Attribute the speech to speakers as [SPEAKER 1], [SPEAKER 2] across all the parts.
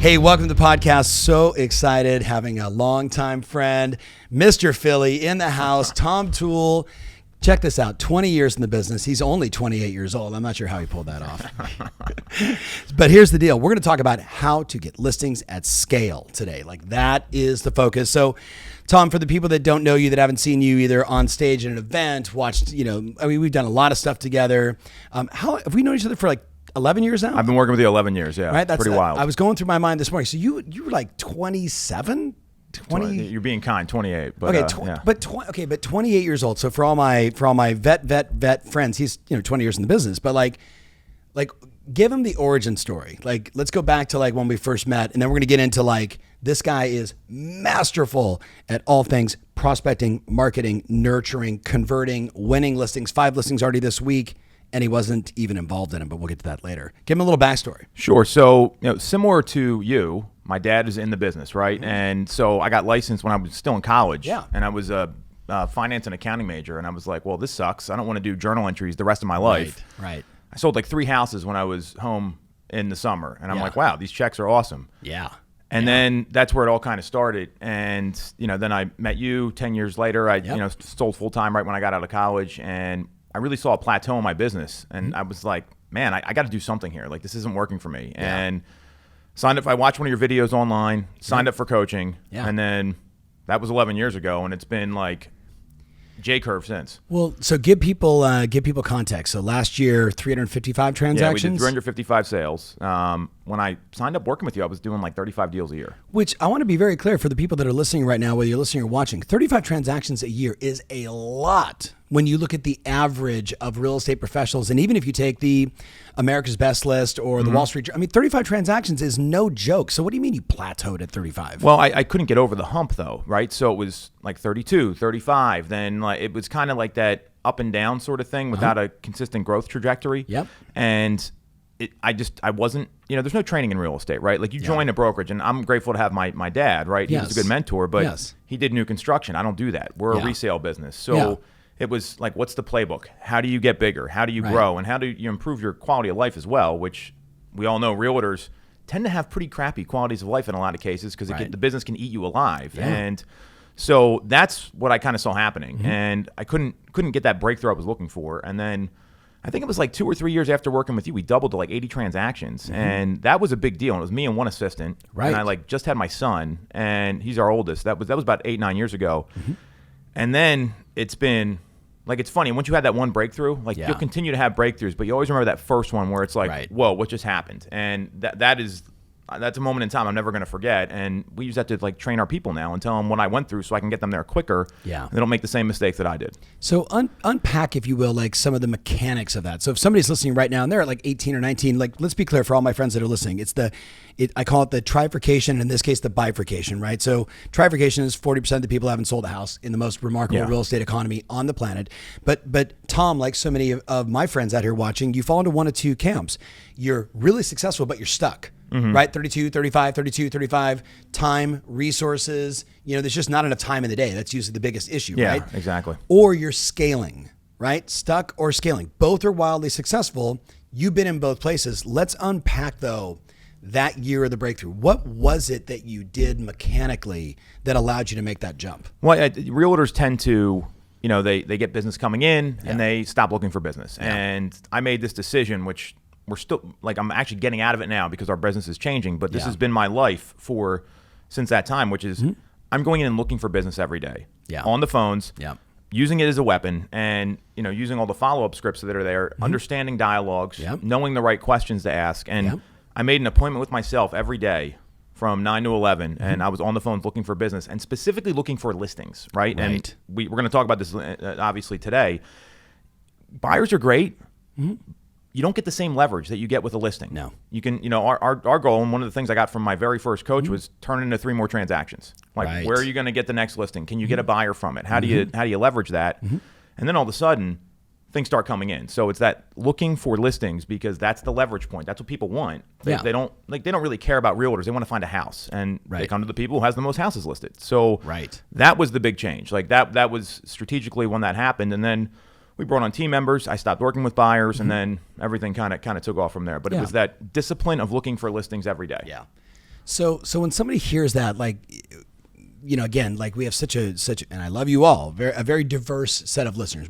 [SPEAKER 1] Hey, welcome to the podcast. So excited having a longtime friend, Mr. Philly in the house, Tom Toole. Check this out, 20 years in the business. He's only 28 years old. I'm not sure how he pulled that off. But here's the deal. We're going to talk about how to get listings at scale today. Like that is the focus. So Tom, for the people that don't know you, that haven't seen you either on stage at an event, watched, we've done a lot of stuff together. How have we known each other for like 11 years now?
[SPEAKER 2] I've been working with you 11 years, yeah.
[SPEAKER 1] Right?
[SPEAKER 2] That's pretty wild.
[SPEAKER 1] I was going through my mind this morning. So you were like 27? 20?
[SPEAKER 2] You're being kind, 28. But,
[SPEAKER 1] okay, but 28 years old. So for all my vet friends, he's 20 years in the business. But like give him the origin story. Like let's go back to like when we first met, and then we're gonna get into like this guy is masterful at all things prospecting, marketing, nurturing, converting, winning listings. 5 listings already this week. And he wasn't even involved in it, but we'll get to that later. Give him a little backstory.
[SPEAKER 2] Sure. So, similar to you, my dad is in the business, right? Mm-hmm. And so I got licensed when I was still in college.
[SPEAKER 1] Yeah.
[SPEAKER 2] And I was a finance and accounting major. And I was like, well, this sucks. I don't want to do journal entries the rest of my life.
[SPEAKER 1] Right.
[SPEAKER 2] I sold like 3 houses when I was home in the summer. And I'm like, wow, these checks are awesome.
[SPEAKER 1] Yeah.
[SPEAKER 2] And then that's where it all kind of started. And, then I met you 10 years later. I, sold full time right when I got out of college. And I really saw a plateau in my business, and I was like, man, I got to do something here. Like, this isn't working for me. Yeah. And signed up. I watched one of your videos online, signed up for coaching, and then that was 11 years ago, and it's been like J-curve since.
[SPEAKER 1] Well, so give people context. So last year, 355 transactions?
[SPEAKER 2] Yeah, we did 355 sales. When I signed up working with you, I was doing like 35 deals a year.
[SPEAKER 1] Which I want to be very clear for the people that are listening right now, whether you're listening or watching, 35 transactions a year is a lot when you look at the average of real estate professionals. And even if you take the America's Best list or the Wall Street, 35 transactions is no joke. So what do you mean you plateaued at 35?
[SPEAKER 2] Well, I couldn't get over the hump though, right? So it was like 32, 35. Then like, it was kind of like that up and down sort of thing without a consistent growth trajectory.
[SPEAKER 1] Yep.
[SPEAKER 2] And I wasn't, there's no training in real estate, right? Like you join a brokerage, and I'm grateful to have my dad, right? He was a good mentor, but he did new construction. I don't do that. We're a resale business. So it was like, what's the playbook? How do you get bigger? How do you grow? And how do you improve your quality of life as well? Which we all know realtors tend to have pretty crappy qualities of life in a lot of cases because the business can eat you alive. Yeah. And so that's what I kind of saw happening. Mm-hmm. And I couldn't get that breakthrough I was looking for. And then I think it was like 2 or 3 years after working with you, we doubled to like 80 transactions. Mm-hmm. And that was a big deal. And it was me and one assistant. Right. And I like just had my son, and he's our oldest. That was about 8-9 years ago. Mm-hmm. And then it's been like, it's funny. Once you had that one breakthrough, like you'll continue to have breakthroughs, but you always remember that first one where it's like, whoa, what just happened? And that's a moment in time I'm never going to forget. And we use that to like train our people now and tell them what I went through so I can get them there quicker. Yeah. And they don't make the same mistakes that I did. So
[SPEAKER 1] unpack, if you will, like some of the mechanics of that. So if somebody's listening right now and they're at like 18 or 19, like let's be clear for all my friends that are listening. I call it the trifurcation, in this case, the bifurcation, right? So trifurcation is 40% of the people haven't sold a house in the most remarkable real estate economy on the planet. But Tom, like so many of my friends out here watching, you fall into one of two camps. You're really successful, but you're stuck. Mm-hmm. Right? 32, 35, time, resources, there's just not enough time in the day. That's usually the biggest issue, right?
[SPEAKER 2] Yeah, exactly.
[SPEAKER 1] Or you're scaling, right? Stuck or scaling. Both are wildly successful. You've been in both places. Let's unpack, though, that year of the breakthrough. What was it that you did mechanically that allowed you to make that jump?
[SPEAKER 2] Well, realtors tend to, they get business coming in and they stop looking for business. Yeah. And I made this decision, which we're still like, I'm actually getting out of it now because our business is changing, but this has been my life since that time, which is I'm going in and looking for business every day on the phones, using it as a weapon, and, using all the follow-up scripts that are there, understanding dialogues, knowing the right questions to ask. And I made an appointment with myself every day from 9 to 11, and I was on the phones looking for business and specifically looking for listings, right? And we're going to talk about this obviously today. Buyers are great. Mm-hmm. You don't get the same leverage that you get with a listing. No. You can, our goal, and one of the things I got from my very first coach was turn it into 3 more transactions. Like, where are you going to get the next listing? Can you get a buyer from it? How do you leverage that? Mm-hmm. And then all of a sudden, things start coming in. So it's that looking for listings, because that's the leverage point. That's what people want. They don't really care about realtors. They want to find a house, and they come to the people who has the most houses listed. So that was the big change. Like that was strategically when that happened. And then we brought on team members. I stopped working with buyers, and then everything kind of took off from there. But it was that discipline of looking for listings every day.
[SPEAKER 1] Yeah. So when somebody hears that, like, again, like we have such and I love you all, a very diverse set of listeners.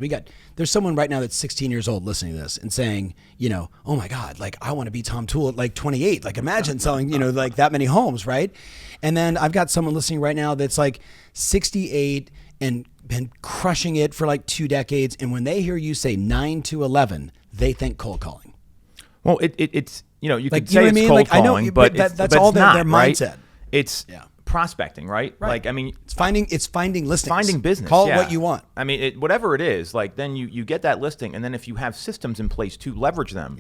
[SPEAKER 1] There's someone right now that's 16 years old listening to this and saying, oh my God, like I want to be Tom Toole at like 28. Like imagine selling, like that many homes, right? And then I've got someone listening right now that's like 68 and been crushing it for like 2 decades. And when they hear you say 9 to 11, they think cold calling.
[SPEAKER 2] Well, it's, you
[SPEAKER 1] like,
[SPEAKER 2] could say it's cold
[SPEAKER 1] like,
[SPEAKER 2] calling,
[SPEAKER 1] I know,
[SPEAKER 2] but
[SPEAKER 1] that's all their mindset.
[SPEAKER 2] Right? It's prospecting, right? Like, I mean,
[SPEAKER 1] it's finding listings,
[SPEAKER 2] finding business.
[SPEAKER 1] Call it what you want.
[SPEAKER 2] I mean, whatever it is, like then you get that listing, and then if you have systems in place to leverage them,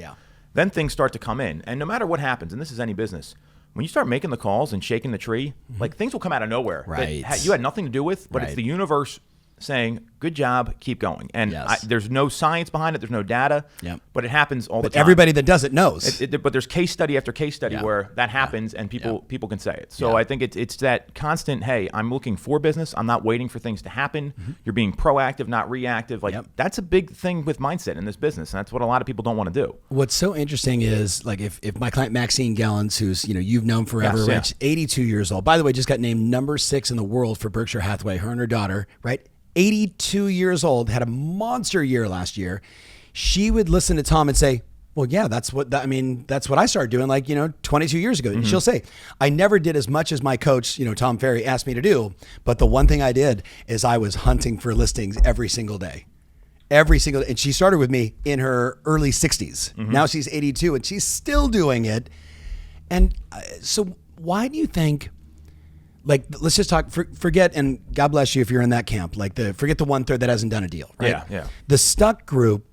[SPEAKER 2] then things start to come in. And no matter what happens, and this is any business, when you start making the calls and shaking the tree, like things will come out of nowhere that you had nothing to do with, but it's the universe saying, good job, keep going. And there's no science behind it. There's no data, but it happens all the time.
[SPEAKER 1] Everybody that does it knows.
[SPEAKER 2] But there's case study after case study where that happens and people can say it. So I think it's that constant, hey, I'm looking for business. I'm not waiting for things to happen. You're being proactive, not reactive. Like that's a big thing with mindset in this business. And that's what a lot of people don't want to do.
[SPEAKER 1] What's so interesting is like if my client Maxine Gallons, who's, you've known forever, right? She's 82 years old. By the way, just got named number 6 in the world for Berkshire Hathaway, her and her daughter, right? 82 years old, had a monster year last year. She would listen to Tom and say, well, yeah, that's what I started doing like, 22 years ago. And she'll say, I never did as much as my coach, Tom Ferry asked me to do. But the one thing I did is I was hunting for listings every single day. And she started with me in her early 60s. Now she's 82 and she's still doing it. And so why do you think, like, let's just talk, forget, and God bless you if you're in that camp, like forget the 1/3 that hasn't done a deal, right?
[SPEAKER 2] Yeah.
[SPEAKER 1] The stuck group,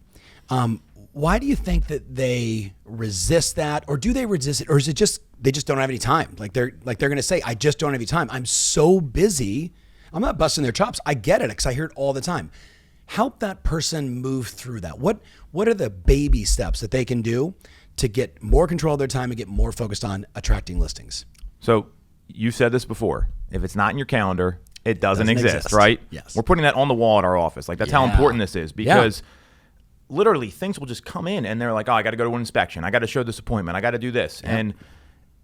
[SPEAKER 1] why do you think that they resist that, or do they resist it, or is it just, they just don't have any time? Like they're going to say, I just don't have any time. I'm so busy. I'm not busting their chops. I get it because I hear it all the time. Help that person move through that. What are the baby steps that they can do to get more control of their time and get more focused on attracting listings?
[SPEAKER 2] So, you said this before. If it's not in your calendar, it doesn't exist, right?
[SPEAKER 1] Yes.
[SPEAKER 2] We're putting that on the wall at our office. Like that's how important this is because literally things will just come in and they're like, oh, I got to go to an inspection. I got to show this appointment. I got to do this. And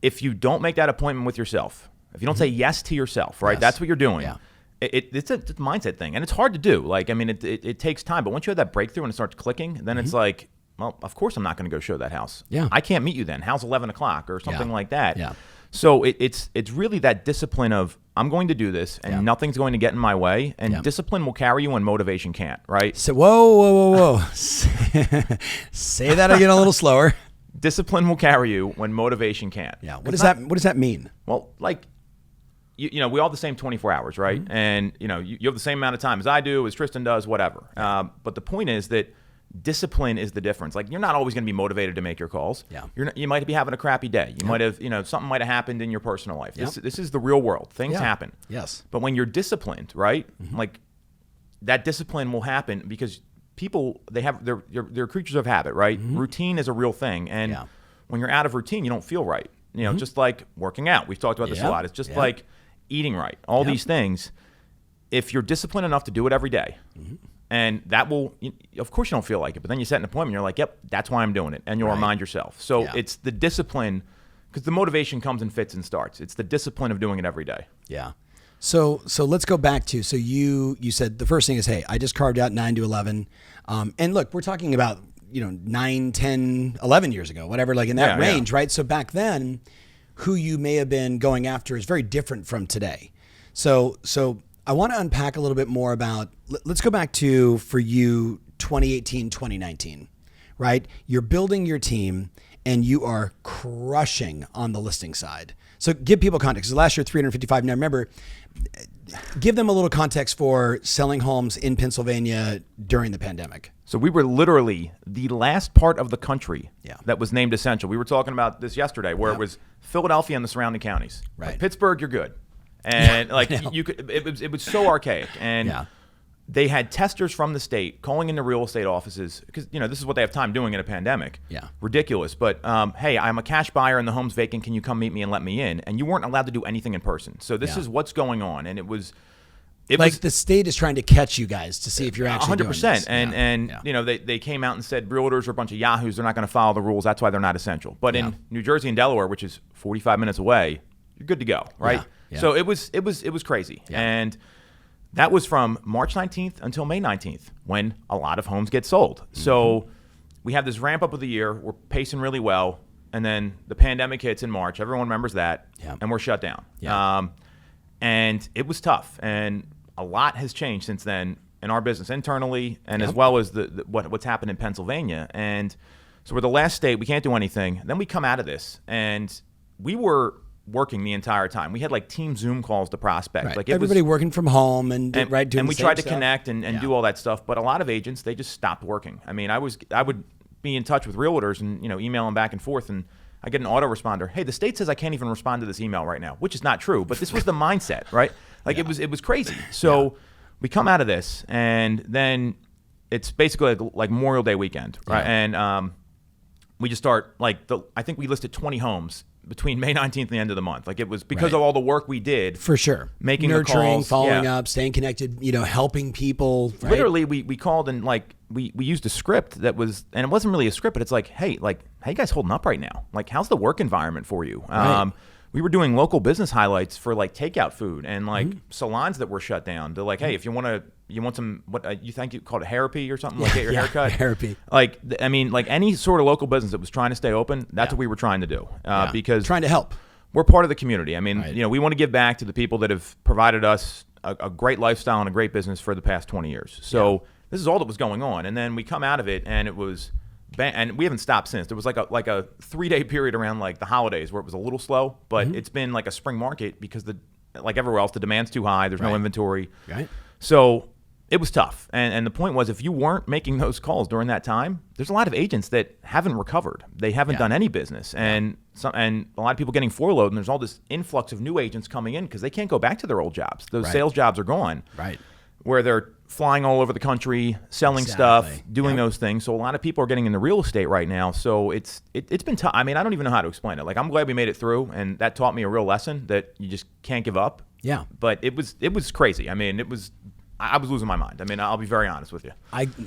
[SPEAKER 2] if you don't make that appointment with yourself, if you don't say yes to yourself, right? That's what you're doing.
[SPEAKER 1] Yeah.
[SPEAKER 2] It's a mindset thing and it's hard to do. Like, I mean, it takes time, but once you have that breakthrough and it starts clicking, then it's like, well, of course I'm not going to go show that house.
[SPEAKER 1] Yeah.
[SPEAKER 2] I can't meet you then. How's 11 o'clock or something like that?
[SPEAKER 1] Yeah.
[SPEAKER 2] So it's really that discipline of I'm going to do this and nothing's going to get in my way. And discipline will carry you when motivation can't, right?
[SPEAKER 1] So whoa. Say that again a little slower.
[SPEAKER 2] Discipline will carry you when motivation can't.
[SPEAKER 1] Yeah. What does that mean?
[SPEAKER 2] Well, like, we all have the same 24 hours, right? And, you have the same amount of time as I do, as Tristan does, whatever. But the point is that discipline is the difference. Like you're not always going to be motivated to make your calls.
[SPEAKER 1] Yeah.
[SPEAKER 2] You might be having a crappy day. You might have, something might have happened in your personal life. This is the real world. Things happen.
[SPEAKER 1] Yes.
[SPEAKER 2] But when you're disciplined, right? Like that discipline will happen because people, they're creatures of habit, right? Routine is a real thing. And when you're out of routine, you don't feel right. Just like working out. We've talked about this a lot. It's just like eating right. All these things. If you're disciplined enough to do it every day, and that will, of course you don't feel like it, but then you set an appointment, you're like, yep, that's why I'm doing it. And you'll remind yourself. So it's the discipline, because the motivation comes in fits and starts. It's the discipline of doing it every day.
[SPEAKER 1] Yeah. So let's go back to, so you said the first thing is, hey, I just carved out 9 to 11. And look, we're talking about, 9, 10, 11 years ago, whatever, like in that range, right? So back then, who you may have been going after is very different from today. So I want to unpack a little bit more about, let's go back to, for you, 2018, 2019, right? You're building your team and you are crushing on the listing side. So give people context. Last year, 355. Now remember, give them a little context for selling homes in Pennsylvania during the pandemic.
[SPEAKER 2] So we were literally the last part of the country that was named essential. We were talking about this yesterday where it was Philadelphia and the surrounding counties.
[SPEAKER 1] Right.
[SPEAKER 2] Like Pittsburgh, you're good. And you could, it was so archaic. And they had testers from the state calling into real estate offices because, this is what they have time doing in a pandemic.
[SPEAKER 1] Yeah.
[SPEAKER 2] Ridiculous. But, hey, I'm a cash buyer and the home's vacant. Can you come meet me and let me in? And you weren't allowed to do anything in person. So this is what's going on. And it was
[SPEAKER 1] the state is trying to catch you guys to see if you're actually 100%.
[SPEAKER 2] Doing this. And they came out and said realtors are a bunch of yahoos. They're not going to follow the rules. That's why they're not essential. But in New Jersey and Delaware, which is 45 minutes away, you're good to go, right?
[SPEAKER 1] Yeah.
[SPEAKER 2] So it was crazy.
[SPEAKER 1] Yeah.
[SPEAKER 2] And that was from March 19th until May 19th when a lot of homes get sold. So we have this ramp up of the year. We're pacing really well. And then the pandemic hits in March. Everyone remembers that.
[SPEAKER 1] Yeah.
[SPEAKER 2] And we're shut down.
[SPEAKER 1] Yeah.
[SPEAKER 2] And it was tough. And a lot has changed since then in our business internally and as well as what's happened in Pennsylvania. And so we're the last state. We can't do anything. Then we come out of this. And we were working the entire time. We had like team Zoom calls to prospect.
[SPEAKER 1] Right.
[SPEAKER 2] Like
[SPEAKER 1] working from home and doing
[SPEAKER 2] and we
[SPEAKER 1] the
[SPEAKER 2] tried to
[SPEAKER 1] same
[SPEAKER 2] connect and do all that stuff. But a lot of agents, they just stopped working. I mean, I would be in touch with realtors and email them back and forth, and I get an autoresponder. Hey, the state says I can't even respond to this email right now, which is not true. But this was the mindset, right? Like it was crazy. So we come out of this, and then it's basically like Memorial Day weekend, right? And we just start I think we listed 20 homes between May 19th and the end of the month. Like it was because of all the work we did.
[SPEAKER 1] For sure.
[SPEAKER 2] Making
[SPEAKER 1] nurturing,
[SPEAKER 2] the calls,
[SPEAKER 1] following up, staying connected, helping people. Right?
[SPEAKER 2] Literally, we called and we used a script that was, and it wasn't really a script, but it's like, hey, how you guys holding up right now? Like, how's the work environment for you?
[SPEAKER 1] Right.
[SPEAKER 2] We were doing local business highlights for like takeout food and like salons that were shut down. They're like, hey, if you want some, what you think you called it therapy or something, like get your haircut.
[SPEAKER 1] Therapy.
[SPEAKER 2] Like, I mean, like any sort of local business that was trying to stay open, that's what we were trying to do because
[SPEAKER 1] trying to help.
[SPEAKER 2] We're part of the community. I mean, we want to give back to the people that have provided us a great lifestyle and a great business for the past 20 years. So this is all that was going on. And then we come out of it and it was, and we haven't stopped since. There was like a 3-day period around like the holidays where it was a little slow, but it's been like a spring market because like everywhere else, the demand's too high. There's no inventory.
[SPEAKER 1] Right.
[SPEAKER 2] So it was tough. And the point was, if you weren't making those calls during that time, there's a lot of agents that haven't recovered. They haven't done any business. And a lot of people getting furloughed, and there's all this influx of new agents coming in because they can't go back to their old jobs. Those sales jobs are gone.
[SPEAKER 1] Right.
[SPEAKER 2] Where they're flying all over the country, selling stuff, doing those things. So a lot of people are getting into real estate right now. So it's been tough. I mean, I don't even know how to explain it. Like, I'm glad we made it through, and that taught me a real lesson that you just can't give up.
[SPEAKER 1] Yeah.
[SPEAKER 2] But it was crazy. I mean, I was losing my mind. I mean, I'll be very honest with you.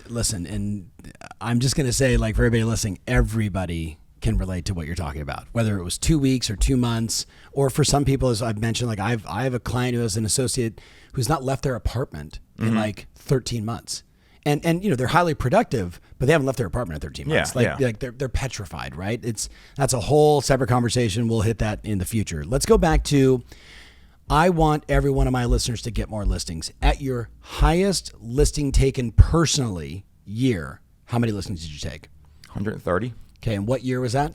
[SPEAKER 1] Listen, and I'm just going to say, like, for everybody listening, everybody can relate to what you're talking about, whether it was 2 weeks or 2 months, or for some people, as I've mentioned, like I have a client who has an associate who's not left their apartment in like 13 months. And they're highly productive, but they haven't left their apartment in 13 months. Like they're petrified, right? That's a whole separate conversation. We'll hit that in the future. Let's go back to, I want every one of my listeners to get more listings. At your highest listing taken personally year, how many listings did you take?
[SPEAKER 2] 130.
[SPEAKER 1] Okay, and what year was that?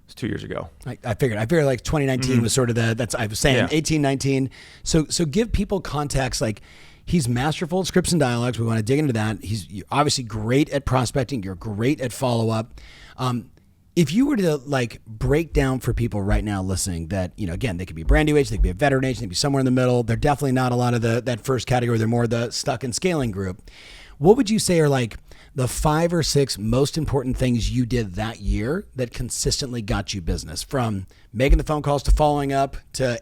[SPEAKER 2] It's 2 years ago.
[SPEAKER 1] I figured like 2019 was sort of I was saying 18, 19. So give people context. Like, he's masterful at scripts and dialogues. We want to dig into that. You're obviously great at prospecting. You're great at follow-up. If you were to like break down for people right now listening that, again, they could be a brand new agent, they could be a veteran agent, they could be somewhere in the middle. They're definitely not a lot of that first category. They're more the stuck and scaling group. What would you say are like the 5 or 6 most important things you did that year that consistently got you business, from making the phone calls to following up to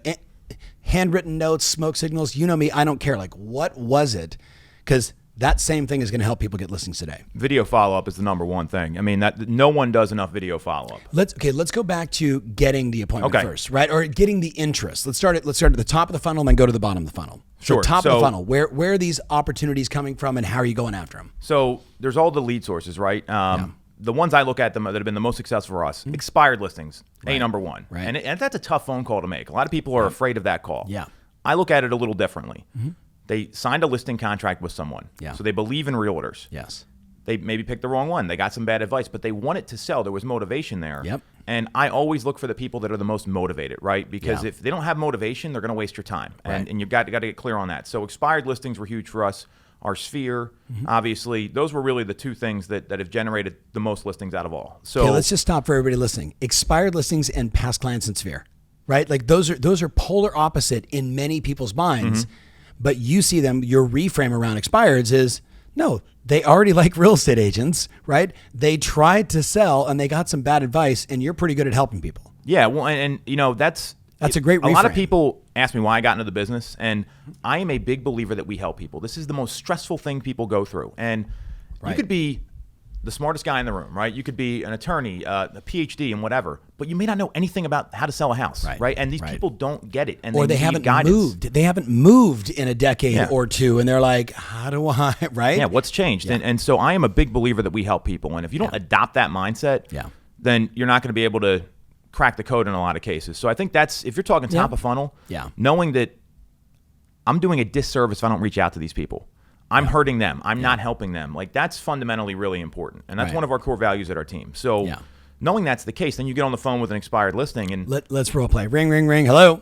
[SPEAKER 1] handwritten notes, smoke signals? You know me, I don't care. Like, what was it? Because that same thing is going to help people get listings today.
[SPEAKER 2] Video follow-up is the number one thing. I mean, that no one does enough video follow-up.
[SPEAKER 1] Let's go back to getting the appointment first, right? Or getting the interest. Let's start at the top of the funnel and then go to the bottom of the funnel.
[SPEAKER 2] Sure.
[SPEAKER 1] The top of the funnel. Where are these opportunities coming from, and how are you going after them?
[SPEAKER 2] So there's all the lead sources, right? The ones I look at that have been the most successful for us, expired listings, number one.
[SPEAKER 1] Right.
[SPEAKER 2] And that's a tough phone call to make. A lot of people are afraid of that call.
[SPEAKER 1] Yeah.
[SPEAKER 2] I look at it a little differently. They signed a listing contract with someone.
[SPEAKER 1] Yeah.
[SPEAKER 2] So they believe in realtors.
[SPEAKER 1] Yes.
[SPEAKER 2] They maybe picked the wrong one. They got some bad advice, but they want it to sell. There was motivation there.
[SPEAKER 1] Yep.
[SPEAKER 2] And I always look for the people that are the most motivated, right? Because if they don't have motivation, they're going to waste your time.
[SPEAKER 1] Right.
[SPEAKER 2] And you've got to get clear on that. So expired listings were huge for us. Our sphere, obviously, those were really the 2 things that have generated the most listings out of all. So
[SPEAKER 1] let's just stop for everybody listening. Expired listings and past clients and sphere, right? Like those are polar opposite in many people's minds. But you see them, your reframe around expireds is, no, they already like real estate agents, right? They tried to sell and they got some bad advice, and you're pretty good at helping people.
[SPEAKER 2] Yeah, well, and that's
[SPEAKER 1] a great reframe.
[SPEAKER 2] A lot of people ask me why I got into the business, and I am a big believer that we help people. This is the most stressful thing people go through. And you could be the smartest guy in the room, right? You could be an attorney, a PhD, and whatever, but you may not know anything about how to sell a house, right? And these people don't get it, and
[SPEAKER 1] or they haven't moved. They haven't moved in a decade or two, and they're like, "How do I?" Right?
[SPEAKER 2] Yeah. What's changed? And so I am a big believer that we help people, and if you don't adopt that mindset, then you're not going to be able to crack the code in a lot of cases. So I think that's, if you're talking top of funnel, knowing that I'm doing a disservice if I don't reach out to these people. I'm hurting them. I'm not helping them. Like, that's fundamentally really important. And that's one of our core values at our team. So knowing that's the case, then you get on the phone with an expired listing and
[SPEAKER 1] let's role play. Ring, ring, ring. Hello.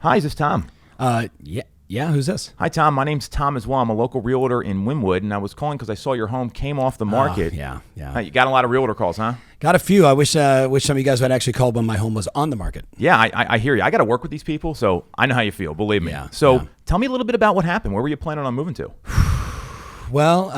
[SPEAKER 2] Hi, is this Tom?
[SPEAKER 1] Yeah. Who's this?
[SPEAKER 2] Hi, Tom. My name's Tom as well. I'm a local realtor in Wynwood, and I was calling because I saw your home came off the market.
[SPEAKER 1] Yeah.
[SPEAKER 2] You got a lot of realtor calls, huh?
[SPEAKER 1] Got a few. I wish some of you guys had actually called when my home was on the market.
[SPEAKER 2] Yeah, I hear you. I got to work with these people, so I know how you feel. Believe me. So tell me a little bit about what happened. Where were you planning on moving to?
[SPEAKER 1] Well,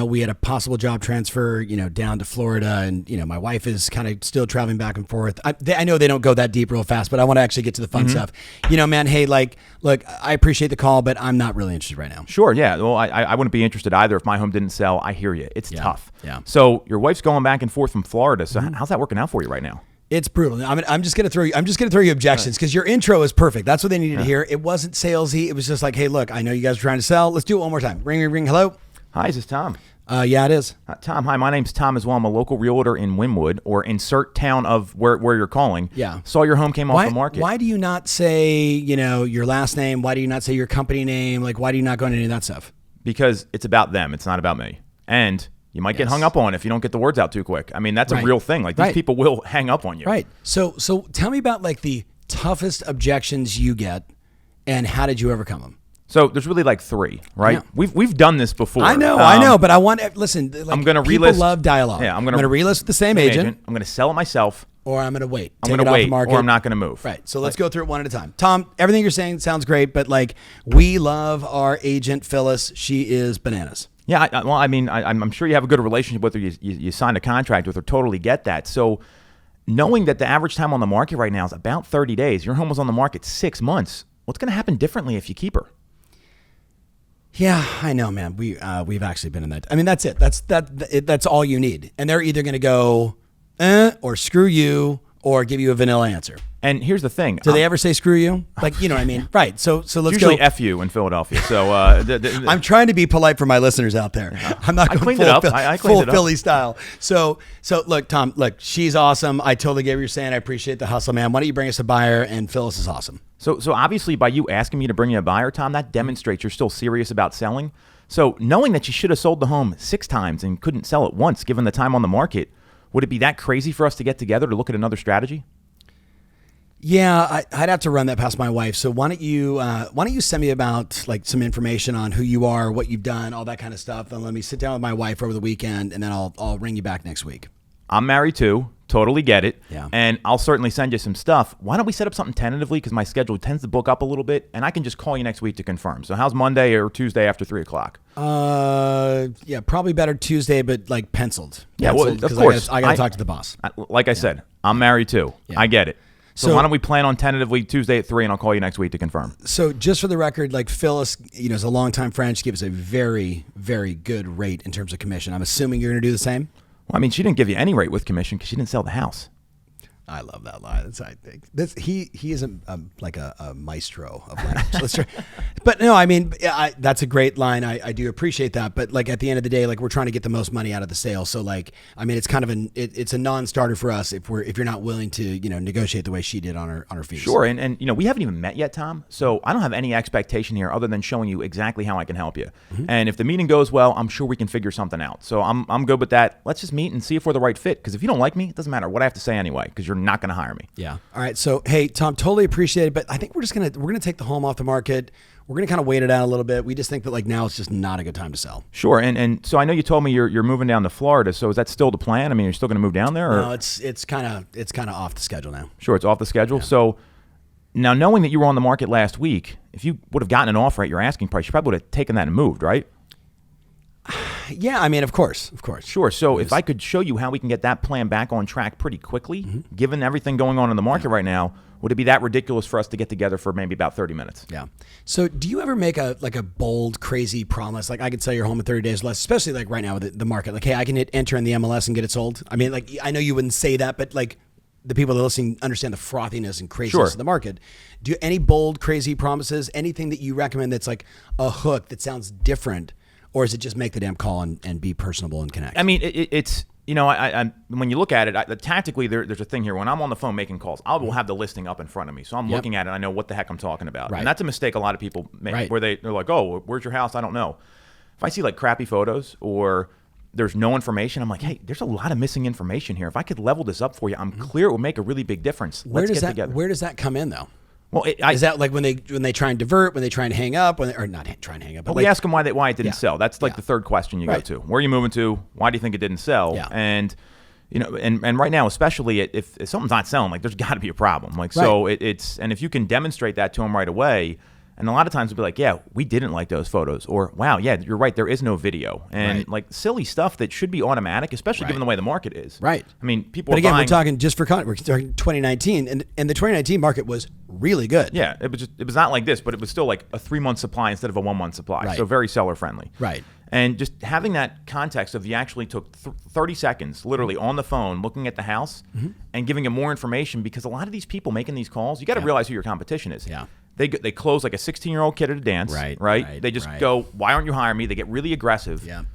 [SPEAKER 1] we had a possible job transfer, down to Florida, and my wife is kind of still traveling back and forth. I know they don't go that deep real fast, but I want to actually get to the fun stuff. Man, hey, look, I appreciate the call, but I'm not really interested right now.
[SPEAKER 2] Sure, yeah. Well, I wouldn't be interested either if my home didn't sell. I hear you. It's tough.
[SPEAKER 1] Yeah.
[SPEAKER 2] So your wife's going back and forth from Florida. So how's that working out for you right now?
[SPEAKER 1] It's brutal. I'm just gonna throw you objections because your intro is perfect. That's what they needed to hear. It wasn't salesy. It was just like, hey, look, I know you guys are trying to sell. Let's do it one more time. Ring, ring, ring. Hello.
[SPEAKER 2] Hi, is this Tom?
[SPEAKER 1] Yeah, it is.
[SPEAKER 2] Tom, hi, my name's Tom as well. I'm a local realtor in Wynwood, or insert town of where you're calling.
[SPEAKER 1] Yeah.
[SPEAKER 2] Saw your home came off the market.
[SPEAKER 1] Why do you not say, your last name? Why do you not say your company name? Like, why do you not go into any of that stuff?
[SPEAKER 2] Because it's about them. It's not about me. And you might get hung up on if you don't get the words out too quick. I mean, that's a real thing. Like, these people will hang up on you.
[SPEAKER 1] Right. So tell me about, like, the toughest objections you get, and how did you overcome them?
[SPEAKER 2] So there's really like three, right? Yeah. We've done this before.
[SPEAKER 1] I know, but I want to listen. Like,
[SPEAKER 2] I'm going to relist.
[SPEAKER 1] People love dialogue.
[SPEAKER 2] Yeah, I'm
[SPEAKER 1] going to relist with the same agent.
[SPEAKER 2] I'm going to sell it myself,
[SPEAKER 1] or I'm going to wait.
[SPEAKER 2] I'm going to wait, or I'm not going to move.
[SPEAKER 1] Right. So let's go through it one at a time. Tom, everything you're saying sounds great, but like, we love our agent Phyllis. She is bananas.
[SPEAKER 2] Yeah. I'm sure you have a good relationship with her. You signed a contract with her. Totally get that. So knowing that the average time on the market right now is about 30 days, your home was on the market 6 months. What's going to happen differently if you keep her?
[SPEAKER 1] Yeah, I know, man. We've actually been in that. I mean, that's it. That's all you need. And they're either going to go, or screw you, or give you a vanilla answer.
[SPEAKER 2] And here's the thing.
[SPEAKER 1] Do they ever say screw you? Like, you know what I mean? Right. So let's
[SPEAKER 2] usually
[SPEAKER 1] go.
[SPEAKER 2] F you in Philadelphia. So
[SPEAKER 1] I'm trying to be polite for my listeners out there. I'm not going full Philly style. So look, Tom, she's awesome. I totally get what you're saying. I appreciate the hustle, man. Why don't you bring us a buyer? And Phyllis is awesome.
[SPEAKER 2] So obviously by you asking me to bring you a buyer, Tom, that demonstrates you're still serious about selling. So knowing that you should have sold the home 6 times and couldn't sell it once, given the time on the market, would it be that crazy for us to get together to look at another strategy?
[SPEAKER 1] Yeah, I'd have to run that past my wife. So why don't you send me about like some information on who you are, what you've done, all that kind of stuff, and let me sit down with my wife over the weekend, and then I'll ring you back next week.
[SPEAKER 2] I'm married too. Totally get it.
[SPEAKER 1] Yeah.
[SPEAKER 2] And I'll certainly send you some stuff. Why don't we set up something tentatively, because my schedule tends to book up a little bit, and I can just call you next week to confirm. So how's Monday or Tuesday after 3 o'clock?
[SPEAKER 1] Yeah, probably better Tuesday, but like penciled.
[SPEAKER 2] Yeah, well, of course.
[SPEAKER 1] I got to talk to the boss.
[SPEAKER 2] Like I said, I'm married too. Yeah. I get it. So why don't we plan on tentatively Tuesday at 3, and I'll call you next week to confirm.
[SPEAKER 1] So just for the record, like Phyllis, is a longtime friend. She gives a very, very good rate in terms of commission. I'm assuming you're going to do the same?
[SPEAKER 2] Well, I mean, she didn't give you any rate with commission because she didn't sell the house.
[SPEAKER 1] I love that line. I think he is like a maestro of language. But no, I mean, that's a great line. I do appreciate that. But like at the end of the day, like we're trying to get the most money out of the sale. So like, I mean, it's kind of it's a non-starter for us if you're not willing to negotiate the way she did on her fees.
[SPEAKER 2] Sure, and we haven't even met yet, Tom. So I don't have any expectation here other than showing you exactly how I can help you. Mm-hmm. And if the meeting goes well, I'm sure we can figure something out. So I'm good with that. Let's just meet and see if we're the right fit. Because if you don't like me, it doesn't matter what I have to say anyway. Because you're not going to hire me.
[SPEAKER 1] Yeah. All right. So, hey, Tom, totally appreciate it. But I think we're going to take the home off the market. We're going to kind of wait it out a little bit. We just think that like now it's just not a good time to sell.
[SPEAKER 2] Sure. And so I know you told me you're moving down to Florida. So is that still the plan? I mean, you're still going to move down there? Or?
[SPEAKER 1] No, it's kind of off the schedule now.
[SPEAKER 2] Sure. It's off the schedule. Yeah. So now knowing that you were on the market last week, if you would have gotten an offer at your asking price, you probably would have taken that and moved, right?
[SPEAKER 1] Yeah, I mean, of course.
[SPEAKER 2] Sure. So if I could show you how we can get that plan back on track pretty quickly, given everything going on in the market right now, would it be that ridiculous for us to get together for maybe about 30 minutes?
[SPEAKER 1] Yeah. So do you ever make a bold, crazy promise? Like, I could sell your home in 30 days or less, especially like right now with the market. Like, hey, I can hit enter in the MLS and get it sold. I mean, like, I know you wouldn't say that, but like the people that are listening understand the frothiness and craziness of the market. Do any bold, crazy promises, anything that you recommend that's like a hook that sounds different? Or is it just make the damn call and be personable and connect?
[SPEAKER 2] I mean, it's, you know, I when you look at it, tactically, there's a thing here. When I'm on the phone making calls, I will have the listing up in front of me. So I'm looking at it, I know what the heck I'm talking about. And that's a mistake a lot of people make, where they're like, oh, where's your house? I don't know. If I see like crappy photos or there's no information, I'm like, hey, there's a lot of missing information here. If I could level this up for you, I'm clear it will make a really big difference. Let's get together.
[SPEAKER 1] Where does that come in, though?
[SPEAKER 2] Well,
[SPEAKER 1] is that like when they try and divert, when they try and hang up, or not try and hang up? But
[SPEAKER 2] we ask them why it didn't sell. That's like the third question you go to. Where are you moving to? Why do you think it didn't sell?
[SPEAKER 1] Yeah.
[SPEAKER 2] And you know, and right now, especially if something's not selling, like there's got to be a problem. Like so, it's and if you can demonstrate that to them right away. And a lot of times they'll be like, yeah, we didn't like those photos. Or, wow, yeah, you're right, there is no video. And like silly stuff that should be automatic, especially given the way the market is.
[SPEAKER 1] Right.
[SPEAKER 2] I mean, people
[SPEAKER 1] But again, we're talking just for we're talking 2019, and the 2019 market was really good.
[SPEAKER 2] Yeah, it was not like this, but it was still like a 3-month supply instead of a 1-month supply.
[SPEAKER 1] Right.
[SPEAKER 2] So very seller friendly.
[SPEAKER 1] Right.
[SPEAKER 2] And just having that context of you actually took 30 seconds, literally on the phone, looking at the house and giving it more information, because a lot of these people making these calls, you got to realize who your competition is.
[SPEAKER 1] Yeah.
[SPEAKER 2] They close like a 16-year-old kid at a dance, right? They just go, why aren't you hiring me? They get really aggressive.
[SPEAKER 1] Yeah.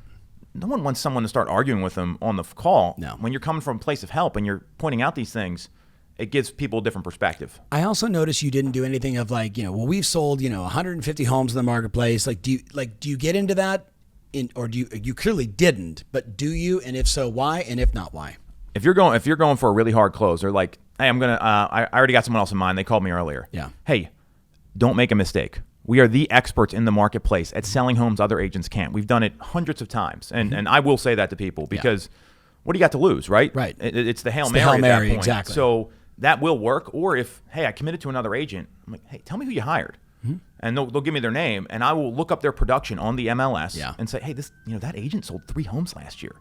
[SPEAKER 2] No one wants someone to start arguing with them on the call.
[SPEAKER 1] No.
[SPEAKER 2] When you're coming from a place of help and you're pointing out these things, it gives people a different perspective.
[SPEAKER 1] I also noticed you didn't do anything of like, well, we've sold, 150 homes in the marketplace. Like, do you get into that? Or do you clearly didn't, but do you? And if so, why? And if not, why?
[SPEAKER 2] If you're going for a really hard close, they're like, hey, I already got someone else in mind. They called me earlier.
[SPEAKER 1] Yeah.
[SPEAKER 2] Hey, don't make a mistake. We are the experts in the marketplace at selling homes other agents can't. We've done it hundreds of times. And I will say that to people because what do you got to lose, right?
[SPEAKER 1] Right.
[SPEAKER 2] It's the Hail Mary at that point.
[SPEAKER 1] Exactly.
[SPEAKER 2] So that will work. Or if, hey, I committed to another agent, I'm like, hey, tell me who you hired. And they'll give me their name, and I will look up their production on the MLS and say, hey, that agent sold 3 homes last year.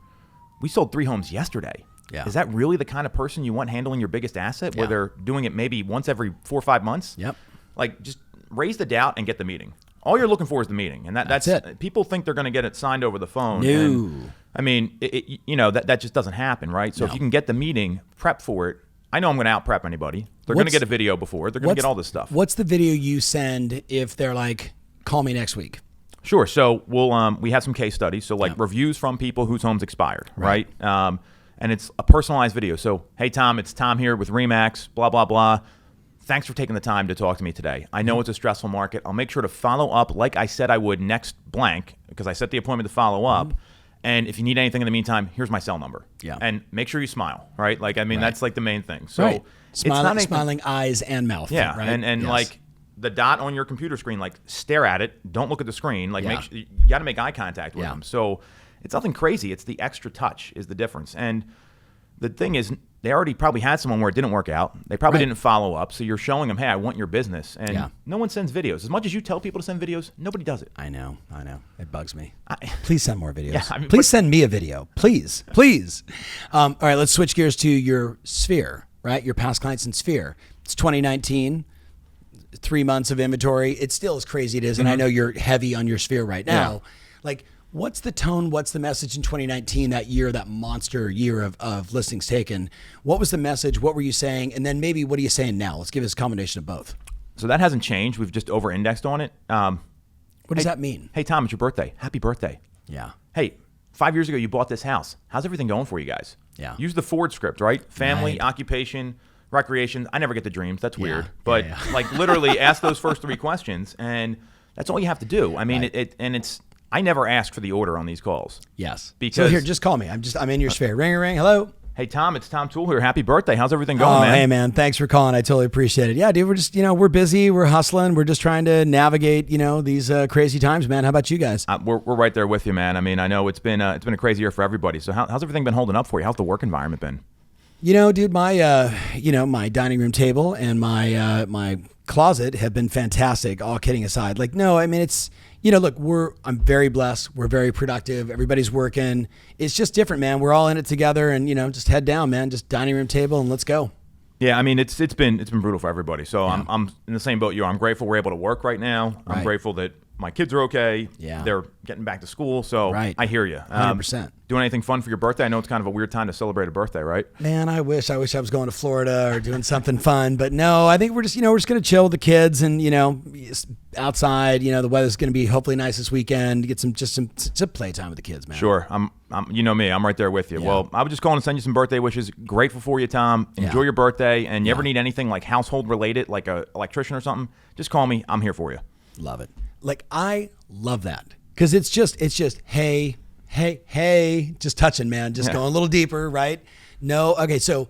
[SPEAKER 2] We sold 3 homes yesterday.
[SPEAKER 1] Yeah.
[SPEAKER 2] Is that really the kind of person you want handling your biggest asset, where they're doing it maybe once every 4 or 5 months?
[SPEAKER 1] Yep.
[SPEAKER 2] Like, just raise the doubt and get the meeting. All you're looking for is the meeting, and that's
[SPEAKER 1] it.
[SPEAKER 2] People think they're going to get it signed over the phone.
[SPEAKER 1] No.
[SPEAKER 2] And, I mean, that just doesn't happen, right? So if you can get the meeting, prep for it. I know I'm going to out prep anybody. They're going to get a video before. They're going to get all this stuff.
[SPEAKER 1] What's the video you send if they're like, call me next week?
[SPEAKER 2] Sure. So we have some case studies. So like reviews from people whose homes expired, right? And it's a personalized video. So, hey, Tom, it's Tom here with RE/MAX, blah, blah, blah. Thanks for taking the time to talk to me today. I know it's a stressful market. I'll make sure to follow up like I said I would next blank, because I set the appointment to follow up. And if you need anything in the meantime, here's my cell number.
[SPEAKER 1] Yeah.
[SPEAKER 2] And make sure you smile, right? Like, I mean, that's like the main thing. So
[SPEAKER 1] smiling eyes and mouth.
[SPEAKER 2] Yeah.
[SPEAKER 1] Right?
[SPEAKER 2] And like the dot on your computer screen, like stare at it. Don't look at the screen. Like make sure, you got to make eye contact with them. So it's nothing crazy. It's the extra touch is the difference. And the thing is, they already probably had someone where it didn't work out. They probably didn't follow up. So you're showing them, hey, I want your business. And no one sends videos. As much as you tell people to send videos, nobody does it.
[SPEAKER 1] I know. It bugs me. Please send more videos.
[SPEAKER 2] Yeah, I mean,
[SPEAKER 1] please send me a video. Please. All right, let's switch gears to your sphere, right? Your past clients in sphere. It's 2019, 3 months of inventory. It still is crazy it is. And I know you're heavy on your sphere right now. Like, what's the tone? What's the message in 2019, that year, that monster year of listings taken? What was the message? What were you saying? And then maybe what are you saying now? Let's give us a combination of both.
[SPEAKER 2] So that hasn't changed. We've just over-indexed on it.
[SPEAKER 1] What does that mean?
[SPEAKER 2] Hey, Tom, it's your birthday. Happy birthday.
[SPEAKER 1] Yeah.
[SPEAKER 2] Hey, 5 years ago you bought this house. How's everything going for you guys?
[SPEAKER 1] Yeah.
[SPEAKER 2] Use the Ford script, right? Family, occupation, recreation. I never get the dreams. That's weird. But like literally ask those first 3 questions, and that's all you have to do. I mean, I never ask for the order on these calls.
[SPEAKER 1] Yes.
[SPEAKER 2] Because
[SPEAKER 1] so here, just call me. I'm in your sphere. Ring. Hello.
[SPEAKER 2] Hey, Tom, it's Tom Toole here. Happy birthday. How's everything going, man?
[SPEAKER 1] Hey, man. Thanks for calling. I totally appreciate it. Yeah, dude, we're just, we're busy. We're hustling. We're just trying to navigate, these crazy times, man. How about you guys?
[SPEAKER 2] We're right there with you, man. I mean, I know it's been a crazy year for everybody. So how's everything been holding up for you? How's the work environment been?
[SPEAKER 1] Dude, my dining room table and my closet have been fantastic, all kidding aside. Like, no, I mean, it's, Look, I'm very blessed. We're very productive. Everybody's working. It's just different, man. We're all in it together, and just head down, man. Just dining room table, and let's go.
[SPEAKER 2] Yeah, I mean it's been brutal for everybody. So I'm in the same boat you are. I'm grateful we're able to work right now. I'm grateful that my kids are okay.
[SPEAKER 1] Yeah.
[SPEAKER 2] They're getting back to school. So I hear you.
[SPEAKER 1] 100%.
[SPEAKER 2] Doing anything fun for your birthday? I know it's kind of a weird time to celebrate a birthday, right?
[SPEAKER 1] Man, I wish I was going to Florida or doing something fun, but no, I think we're just going to chill with the kids and, outside, the weather's going to be hopefully nice this weekend, get some playtime with the kids, man.
[SPEAKER 2] Sure. I'm you know me, I'm right there with you. Yeah. Well, I was just calling to send you some birthday wishes. Grateful for you, Tom. Enjoy your birthday. And you ever need anything like household related, like a electrician or something, just call me. I'm here for you.
[SPEAKER 1] Love it. Like, I love that because it's just, hey, just touching, man, just going a little deeper, right? No. Okay. So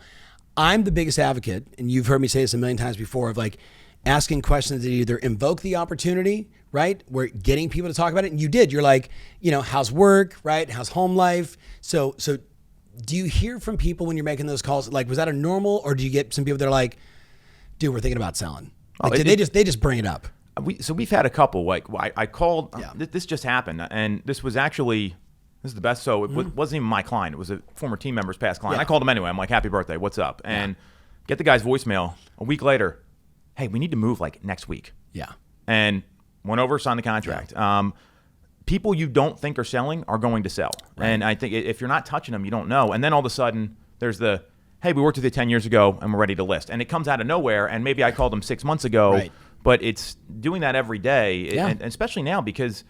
[SPEAKER 1] I'm the biggest advocate, and you've heard me say this a million times before, of like asking questions that either invoke the opportunity, right? We're getting people to talk about it. And you did, you're like, how's work, right? How's home life? So do you hear from people when you're making those calls? Like, was that a normal, or do you get some people that are like, dude, we're thinking about selling? Like, they just bring it up?
[SPEAKER 2] We've had a couple. Like I called. This just happened, and this is the best. So it wasn't even my client. It was a former team member's past client. I called him anyway. I'm like, happy birthday. What's up? And get the guy's voicemail a week later. Hey, we need to move like next week.
[SPEAKER 1] Yeah.
[SPEAKER 2] And went over, signed the contract. Yeah. People you don't think are selling are going to sell. Right. And I think if you're not touching them, you don't know. And then all of a sudden there's hey, we worked with you 10 years ago and we're ready to list. And it comes out of nowhere. And maybe I called them 6 months ago. Right. But it's doing that every day, and especially now because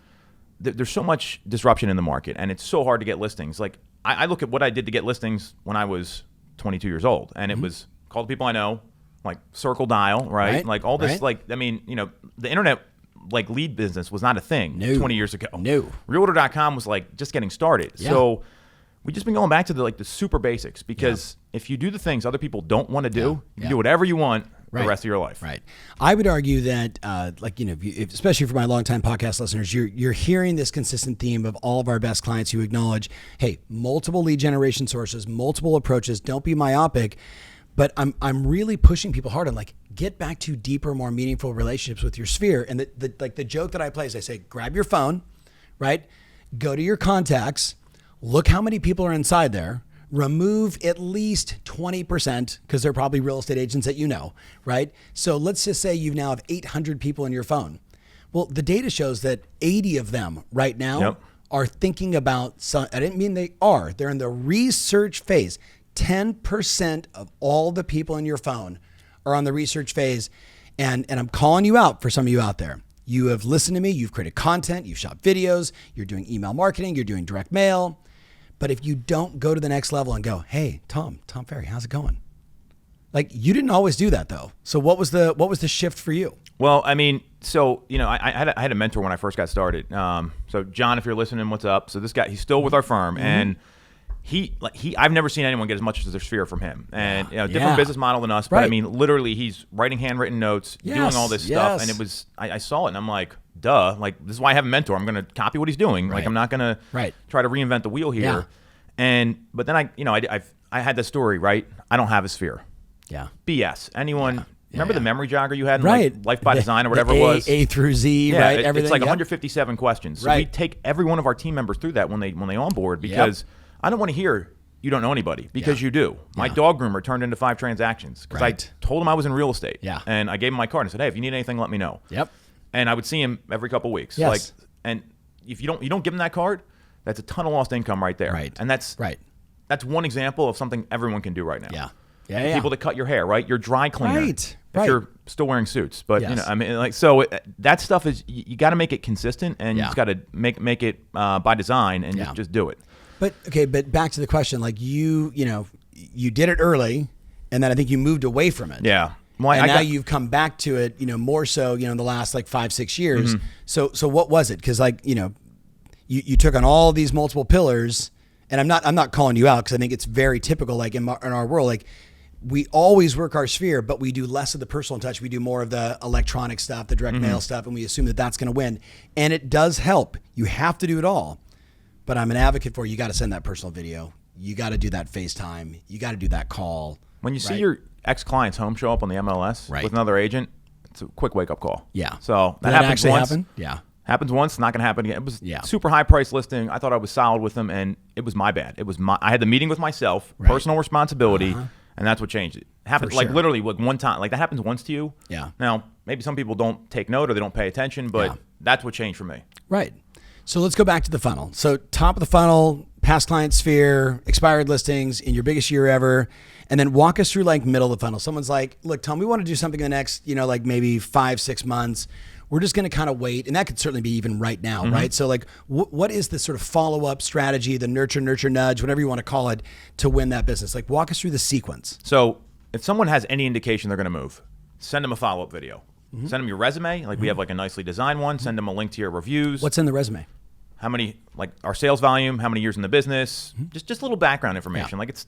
[SPEAKER 2] there's so much disruption in the market, and it's so hard to get listings. Like, I look at what I did to get listings when I was 22 years old, and it was call the people I know, like circle dial, right? Like all this, like, I mean, the internet, like lead business was not a thing 20 years ago.
[SPEAKER 1] No.
[SPEAKER 2] Realtor.com was like just getting started. Yeah. So we've just been going back to the super basics, because if you do the things other people don't want to do, you can do whatever you want. The rest of your life.
[SPEAKER 1] Right. I would argue that, especially for my longtime podcast listeners, you're hearing this consistent theme of all of our best clients who acknowledge, hey, multiple lead generation sources, multiple approaches, don't be myopic. But I'm really pushing people hard on, like, get back to deeper, more meaningful relationships with your sphere. And the joke that I play is I say, grab your phone, right? Go to your contacts, look how many people are inside there. Remove at least 20%, because they're probably real estate agents that right? So let's just say you now have 800 people in your phone. Well, the data shows that 80 of them right now are thinking about, I didn't mean they are, they're in the research phase. 10% of all the people in your phone are on the research phase. And I'm calling you out for some of you out there. You have listened to me, you've created content, you've shot videos, you're doing email marketing, you're doing direct mail. But if you don't go to the next level and go, hey, Tom Ferry, how's it going? Like, you didn't always do that though. So what was the shift for you?
[SPEAKER 2] Well, I mean, so, I had a mentor when I first got started. So John, if you're listening, what's up? So this guy, he's still with our firm, and I've never seen anyone get as much as their sphere from him. And different business model than us, but I mean, literally he's writing handwritten notes, doing all this stuff. And it was, I saw it and I'm like, duh, like, this is why I have a mentor. I'm going to copy what he's doing. Like, I'm not going to try to reinvent the wheel here. Yeah. But then I had this story, right? I don't have a sphere.
[SPEAKER 1] Yeah.
[SPEAKER 2] BS. Anyone, remember the memory jogger you had in like Life by Design or whatever it was?
[SPEAKER 1] A through Z, right? Everything.
[SPEAKER 2] It's like 157 questions. So we take every one of our team members through that when they onboard, because I don't want to hear you don't know anybody, because you do. My dog groomer turned into 5 transactions because I told him I was in real estate. Yeah. And I gave him my card and said, hey, if you need anything, let me know. Yep. And I would see him every couple of weeks. Yes. And if you don't give him that card, that's a ton of lost income right there. Right. And that's one example of something everyone can do right now. Yeah. Yeah. People that cut your hair, right? Your dry cleaner. Right. If you're still wearing suits. But I mean, like, so that stuff is, you got to make it consistent, and you just got to make it by design, and just do it. But
[SPEAKER 1] back to the question, like, you did it early, and then I think you moved away from it.
[SPEAKER 2] Yeah.
[SPEAKER 1] Well, and now you've come back to it, more so, in the last like 5-6 years. Mm-hmm. So what was it? Because you took on all these multiple pillars, and I'm not calling you out, because I think it's very typical, like in our world, like, we always work our sphere, but we do less of the personal touch. We do more of the electronic stuff, the direct mail stuff, and we assume that that's going to win. And it does help. You have to do it all. But I'm an advocate for, you got to send that personal video. You got to do that FaceTime. You got to do that call.
[SPEAKER 2] When you see your ex-client's home show up on the MLS with another agent, it's a quick wake-up call.
[SPEAKER 1] Yeah.
[SPEAKER 2] So that happens once.
[SPEAKER 1] Happen? Yeah.
[SPEAKER 2] Happens once, not going to happen again. It was super high price listing. I thought I was solid with them, and it was my bad. I had the meeting with myself, personal responsibility, and that's what changed it. Happened literally like one time. Like that happens once to you.
[SPEAKER 1] Yeah.
[SPEAKER 2] Now, maybe some people don't take note or they don't pay attention, but that's what changed for me.
[SPEAKER 1] Right. So let's go back to the funnel. So top of the funnel, past client sphere, expired listings in your biggest year ever. And then walk us through like middle of the funnel. Someone's like, look, Tom, we want to do something in the next, like maybe 5-6 months. We're just going to kind of wait. And that could certainly be even right now, right? So like, what is the sort of follow-up strategy, the nurture, nudge, whatever you want to call it, to win that business? Like walk us through the sequence.
[SPEAKER 2] So if someone has any indication they're going to move, send them a follow-up video. Send them your resume. Like we have like a nicely designed one. Send them a link to your reviews.
[SPEAKER 1] What's in the resume?
[SPEAKER 2] How many, like our sales volume, how many years in the business, just a little background information. Like it's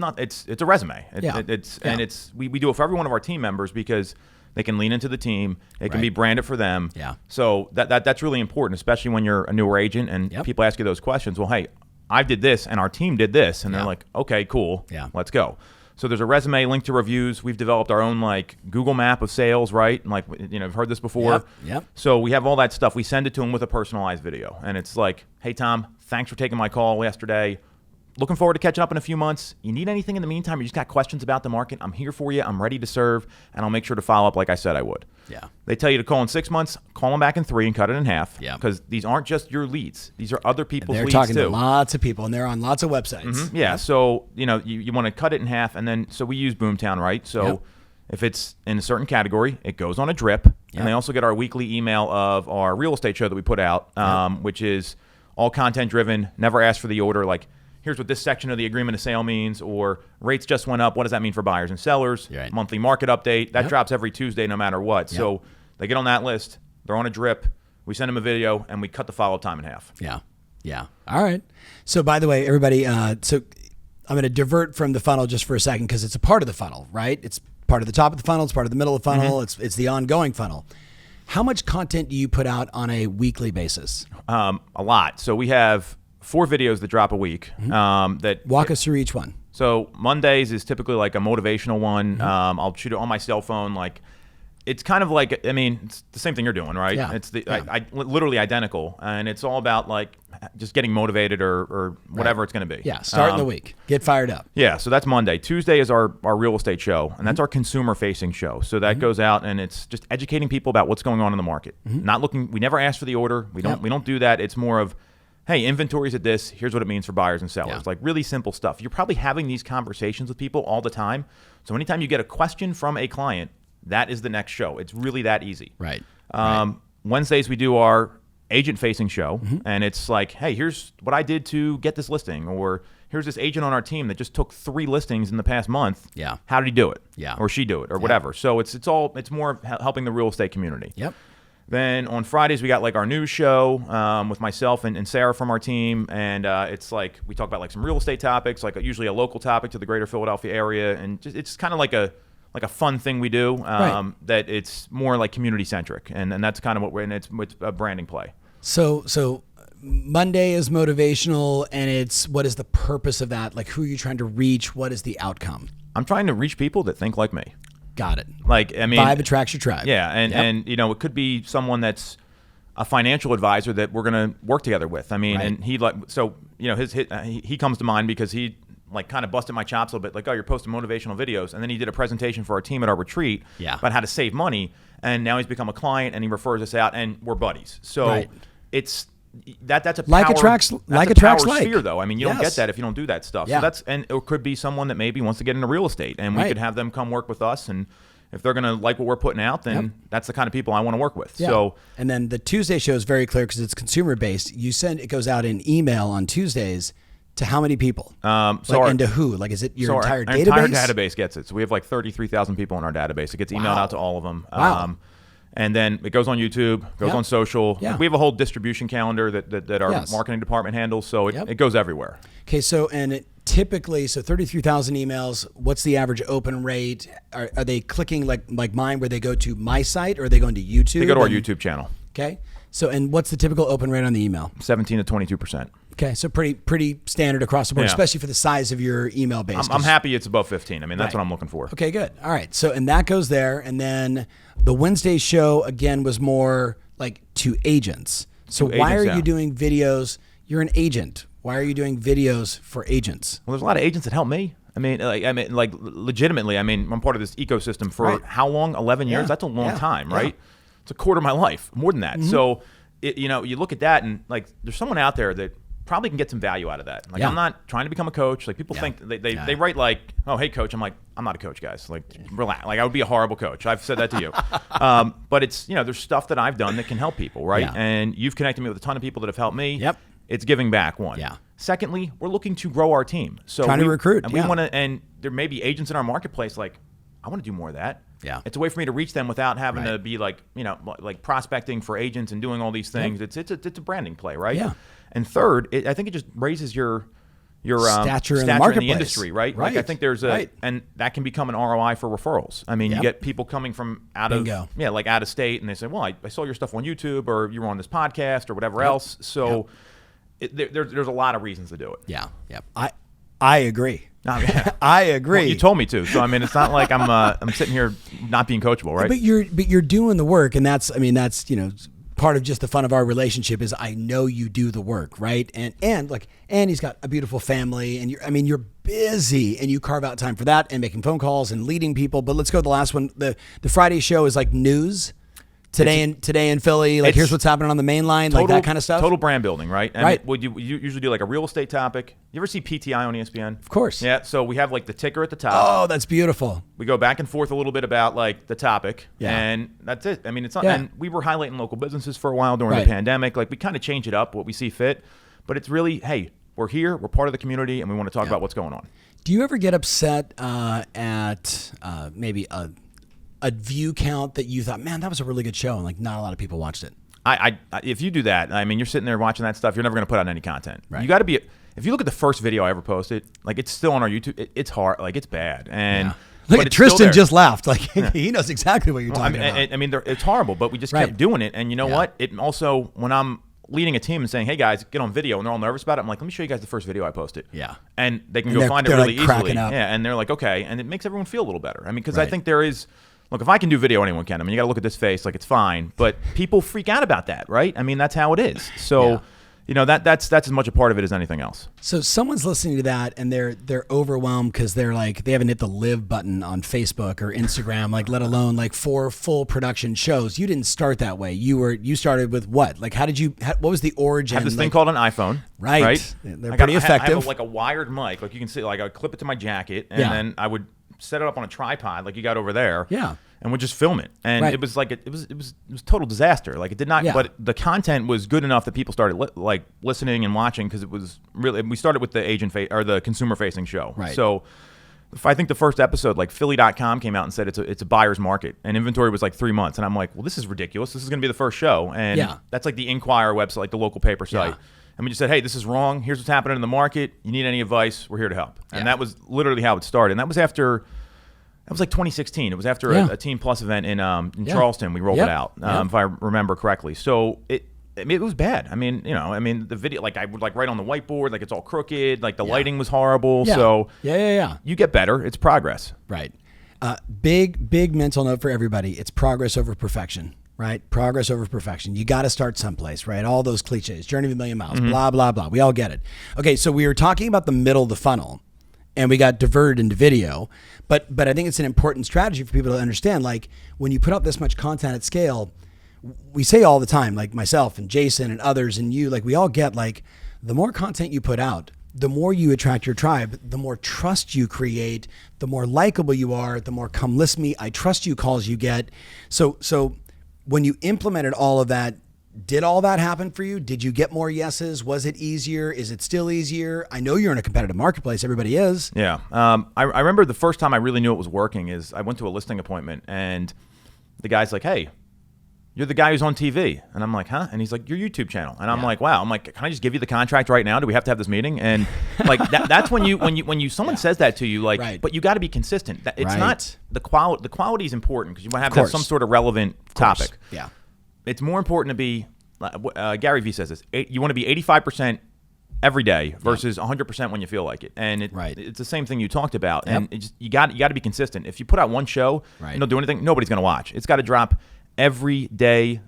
[SPEAKER 2] a resume. And we do it for every one of our team members because they can lean into the team. It can be branded for them.
[SPEAKER 1] Yeah.
[SPEAKER 2] So that's really important, especially when you're a newer agent and people ask you those questions. Well, hey, I did this and our team did this. And they're like, okay, cool.
[SPEAKER 1] Yeah.
[SPEAKER 2] Let's go. So there's a resume, link to reviews. We've developed our own like Google map of sales, right? And like, I've heard this before.
[SPEAKER 1] Yep.
[SPEAKER 2] So we have all that stuff. We send it to them with a personalized video. And it's like, hey, Tom, thanks for taking my call yesterday. Looking forward to catching up in a few months. You need anything in the meantime? You just got questions about the market? I'm here for you. I'm ready to serve. And I'll make sure to follow up like I said I would.
[SPEAKER 1] Yeah.
[SPEAKER 2] They tell you to call in 6 months. Call them back in 3 and cut it in half.
[SPEAKER 1] Yeah.
[SPEAKER 2] Because these aren't just your leads. These are other people's leads too.
[SPEAKER 1] They're talking to lots of people, and they're on lots of websites.
[SPEAKER 2] Yeah. So, you want to cut it in half. And then, so we use Boomtown, right? So if it's in a certain category, it goes on a drip. And they also get our weekly email of our real estate show that we put out, which is all content driven, never ask for the order. Like, here's what this section of the agreement of sale means, or rates just went up. What does that mean for buyers and sellers?
[SPEAKER 1] Right.
[SPEAKER 2] Monthly market update. That drops every Tuesday no matter what. So they get on that list. They're on a drip. We send them a video, and we cut the follow-up time in half.
[SPEAKER 1] Yeah. Yeah. All right. So by the way, everybody, so I'm going to divert from the funnel just for a second because it's a part of the funnel, right? It's part of the top of the funnel. It's part of the middle of the funnel. It's the ongoing funnel. How much content do you put out on a weekly basis?
[SPEAKER 2] A lot. So we have 4 videos that drop a week.
[SPEAKER 1] Walk us through each one.
[SPEAKER 2] So Mondays is typically like a motivational one. I'll shoot it on my cell phone. Like it's kind of like, it's the same thing you're doing, right?
[SPEAKER 1] Yeah.
[SPEAKER 2] It's literally identical, and it's all about like just getting motivated or whatever it's going to be.
[SPEAKER 1] Yeah, starting the week. Get fired up.
[SPEAKER 2] Yeah, so that's Monday. Tuesday is our real estate show, and that's our consumer-facing show. So that goes out, and it's just educating people about what's going on in the market. We never ask for the order. We don't do that. It's more of, hey, inventory's at this. Here's what it means for buyers and sellers. Like really simple stuff. You're probably having these conversations with people all the time. So anytime you get a question from a client, that is the next show. It's really that easy.
[SPEAKER 1] Right.
[SPEAKER 2] Wednesdays we do our agent-facing show, and it's like, hey, here's what I did to get this listing, or here's this agent on our team that just took 3 listings in the past month.
[SPEAKER 1] Yeah.
[SPEAKER 2] How did he do it?
[SPEAKER 1] Yeah.
[SPEAKER 2] Or she do it, or whatever. So it's more helping the real estate community.
[SPEAKER 1] Yep.
[SPEAKER 2] Then on Fridays, we got like our news show with myself and Sarah from our team. And it's like we talk about like some real estate topics, like usually a local topic to the greater Philadelphia area. And it's kind of like a fun thing we do that it's more like community centric. And that's kind of what we're in. It's a branding play.
[SPEAKER 1] So Monday is motivational, and what is the purpose of that? Like, who are you trying to reach? What is the outcome?
[SPEAKER 2] I'm trying to reach people that think like me.
[SPEAKER 1] Got it.
[SPEAKER 2] Like,
[SPEAKER 1] vibe attracts your tribe.
[SPEAKER 2] Yeah, and it could be someone that's a financial advisor that we're going to work together with. And he he comes to mind because he like kind of busted my chops a little bit. Like, oh, you're posting motivational videos, and then he did a presentation for our team at our retreat about how to save money. And now he's become a client, and he refers us out, and we're buddies. So it's. That's a power,
[SPEAKER 1] like attracts like
[SPEAKER 2] sphere, though. You don't get that if you don't do that stuff.
[SPEAKER 1] Yeah.
[SPEAKER 2] So and it could be someone that maybe wants to get into real estate, and we could have them come work with us. And if they're going to like what we're putting out, then that's the kind of people I want to work with.
[SPEAKER 1] Yeah.
[SPEAKER 2] So,
[SPEAKER 1] and then the Tuesday show is very clear because it's consumer based. It goes out in email on Tuesdays to how many people? And to who? Like, is it your entire database?
[SPEAKER 2] Our entire database gets it. So we have like 33,000 people in our database. It gets emailed out to all of them.
[SPEAKER 1] Wow.
[SPEAKER 2] And then it goes on YouTube, goes on social.
[SPEAKER 1] Yeah.
[SPEAKER 2] We have a whole distribution calendar that our marketing department handles, so it goes everywhere.
[SPEAKER 1] Okay, so typically, 33,000 emails, what's the average open rate? Are they clicking like mine where they go to my site, or are they going to YouTube?
[SPEAKER 2] They go to our YouTube channel.
[SPEAKER 1] Okay, so and what's the typical open rate on the email?
[SPEAKER 2] 17 to 22%.
[SPEAKER 1] Okay, so pretty standard across the board, especially for the size of your email base.
[SPEAKER 2] I'm happy it's above 15. That's what I'm looking for.
[SPEAKER 1] Okay, good. All right, so and that goes there, and then the Wednesday show again was more like to agents. So why are you doing videos? You're an agent. Why are you doing videos for agents?
[SPEAKER 2] Well, there's a lot of agents that help me. I mean, legitimately. I mean, I'm part of this ecosystem for how long? 11 years. That's a long time, right? It's a quarter of my life, more than that. So, you look at that, and like, there's someone out there that probably can get some value out of that. Like, I'm not trying to become a coach. Like, people think they write like, oh, hey, coach. I'm like, I'm not a coach, guys. Like, relax. Like, I would be a horrible coach. I've said that to you. But it's, there's stuff that I've done that can help people, right? And you've connected me with a ton of people that have helped me.
[SPEAKER 1] Yep.
[SPEAKER 2] It's giving back, one.
[SPEAKER 1] Yeah.
[SPEAKER 2] Secondly, we're looking to grow our team. So
[SPEAKER 1] trying to recruit.
[SPEAKER 2] And we want to, and there may be agents in our marketplace like, I want to do more of that.
[SPEAKER 1] Yeah.
[SPEAKER 2] It's a way for me to reach them without having to be like, like prospecting for agents and doing all these things. It's a branding play, right?
[SPEAKER 1] Yeah.
[SPEAKER 2] And third, I think it just raises your
[SPEAKER 1] stature in the
[SPEAKER 2] in
[SPEAKER 1] marketplace.
[SPEAKER 2] the industry, right? Like, I think there's and that can become an ROI for referrals. I mean, you get people coming from out of state, and they say, well, I saw your stuff on YouTube, or you were on this podcast, or whatever else. So there's a lot of reasons to do it.
[SPEAKER 1] Yeah. I agree. I agree.
[SPEAKER 2] Well, you told me to, so I mean, it's not like I'm sitting here not being coachable, right?
[SPEAKER 1] But you're doing the work, and that's part of just the fun of our relationship is I know you do the work, right? And he's got a beautiful family, and you're busy, and you carve out time for that and making phone calls and leading people. But let's go to the last one. The Friday show is like news. Today in Philly, like here's what's happening on the main line, like that kind of stuff.
[SPEAKER 2] Total brand building, right? And would you usually do like a real estate topic? You ever see PTI on ESPN?
[SPEAKER 1] Of course.
[SPEAKER 2] Yeah. So we have like the ticker at the top.
[SPEAKER 1] Oh, that's beautiful.
[SPEAKER 2] We go back and forth a little bit about like the topic, and that's it. I mean, it's not.
[SPEAKER 1] Yeah.
[SPEAKER 2] And we were highlighting local businesses for a while during the pandemic. Like, we kind of change it up what we see fit, but it's really, hey, we're here, we're part of the community, and we want to talk about what's going on.
[SPEAKER 1] Do you ever get upset at maybe a view count that you thought, man, that was a really good show, and like not a lot of people watched it?
[SPEAKER 2] I if you do that, I mean, you're sitting there watching that stuff, you're never going to put out any content.
[SPEAKER 1] Right.
[SPEAKER 2] You got to be. If you look at the first video I ever posted, like, it's still on our YouTube. It's hard, like, it's bad. And
[SPEAKER 1] look at Tristan just laughed, like he knows exactly what you're talking about.
[SPEAKER 2] I mean, it's horrible, but we just kept doing it. And you know what? It also, when I'm leading a team and saying, hey guys, get on video, and they're all nervous about it, I'm like, let me show you guys the first video I posted.
[SPEAKER 1] Yeah.
[SPEAKER 2] And they can go find it really
[SPEAKER 1] like
[SPEAKER 2] easily.
[SPEAKER 1] Up.
[SPEAKER 2] Yeah. And they're like, okay. And it makes everyone feel a little better. I mean, because I think there is. Look, if I can do video, anyone can. I mean, you got to look at this face, like, it's fine. But people freak out about that, right? I mean, that's how it is. So, that's as much a part of it as anything else.
[SPEAKER 1] So someone's listening to that, and they're overwhelmed because they're like, they haven't hit the live button on Facebook or Instagram, like, let alone like 4 full production shows. You didn't start that way. You started with what? Like, what was the origin?
[SPEAKER 2] I have this thing called an iPhone.
[SPEAKER 1] Right. They're pretty effective.
[SPEAKER 2] I have like a wired mic. Like, you can see, like, I would clip it to my jacket, and then I would set it up on a tripod like you got over there.
[SPEAKER 1] Yeah.
[SPEAKER 2] And would just film it. And it was like it was total disaster. Like, it did not but the content was good enough that people started listening and watching, because it was really, we started with the or the consumer facing show.
[SPEAKER 1] Right.
[SPEAKER 2] So I think the first episode, like, Philly.com came out and said it's a buyer's market, and inventory was like 3 months, and I'm like, well, this is ridiculous. This is going to be the first show. And that's like the Inquirer website, like the local paper site. Yeah. And we just said, hey, this is wrong. Here's what's happening in the market. You need any advice? We're here to help. And that was literally how it started. And that was like 2016. It was after a Team Plus event in Charleston. We rolled it out, if I remember correctly. So it was bad. I mean, the video, like, I would like write on the whiteboard, like, it's all crooked, like the lighting was horrible.
[SPEAKER 1] Yeah.
[SPEAKER 2] So
[SPEAKER 1] yeah.
[SPEAKER 2] You get better. It's progress.
[SPEAKER 1] Right. Big mental note for everybody. It's progress over perfection. Right? Progress over perfection. You got to start someplace, right? All those cliches, journey of a million miles, blah, blah, blah. We all get it. Okay, so we were talking about the middle of the funnel, and we got diverted into video. But I think it's an important strategy for people to understand. Like, when you put out this much content at scale, we say all the time, like myself and Jason and others and you, like, we all get, like, the more content you put out, the more you attract your tribe, the more trust you create, the more likable you are, the more come list me, I trust you calls you get. So when you implemented all of that, did all that happen for you? Did you get more yeses? Was it easier? Is it still easier? I know you're in a competitive marketplace. Everybody is.
[SPEAKER 2] Yeah. I remember the first time I really knew it was working is I went to a listing appointment, and the guy's like, hey, you're the guy who's on TV. And I'm like, huh? And he's like, your YouTube channel. And I'm like, wow. I'm like, can I just give you the contract right now? Do we have to have this meeting? And like, that's when someone says that to you, like, but you got to be consistent. It's not the quality. The quality is important, because you want to have some sort of relevant topic.
[SPEAKER 1] Yeah.
[SPEAKER 2] It's more important to be, Gary Vee says this, you want to be 85% every day versus 100% when you feel like it. And it's the same thing you talked about. And you got to be consistent. If you put out one show and don't do anything, nobody's going to watch. It's got to drop every day.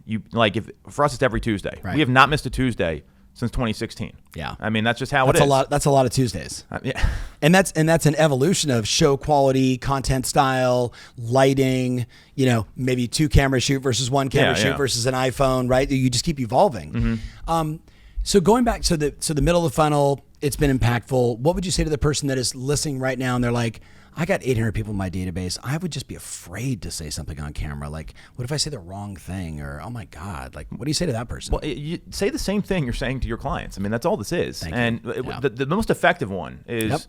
[SPEAKER 2] For us, it's every Tuesday.
[SPEAKER 1] Right.
[SPEAKER 2] We have not missed a Tuesday since 2016.
[SPEAKER 1] Yeah.
[SPEAKER 2] I mean, that's just how it is.
[SPEAKER 1] That's a lot of Tuesdays.
[SPEAKER 2] Yeah.
[SPEAKER 1] And that's an evolution of show quality, content style, lighting, maybe 2 camera shoot versus 1 camera shoot versus an iPhone, right? You just keep evolving. So going back to the middle of the funnel, it's been impactful. What would you say to the person that is listening right now and they're like, I got 800 people in my database. I would just be afraid to say something on camera. Like, what if I say the wrong thing? Or, oh my God, like, what do you say to that person?
[SPEAKER 2] Well, you say the same thing you're saying to your clients. I mean, that's all this is. The most effective one is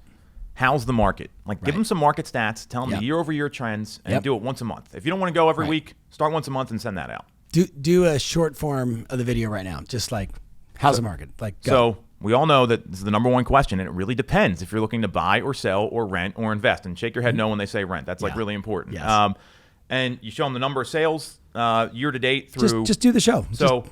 [SPEAKER 2] how's the market? Like, give them some market stats, tell them the year-over-year trends, and do it once a month. If you don't want to go every week, start once a month and send that out.
[SPEAKER 1] Do a short form of the video right now. Just like, how's the market? Like, go.
[SPEAKER 2] So we all know that this is the number one question, and it really depends if you're looking to buy or sell or rent or invest. And shake your head no when they say rent. That's like really important.
[SPEAKER 1] Yes.
[SPEAKER 2] And you show them the number of sales year to date through.
[SPEAKER 1] Just do the show.
[SPEAKER 2] So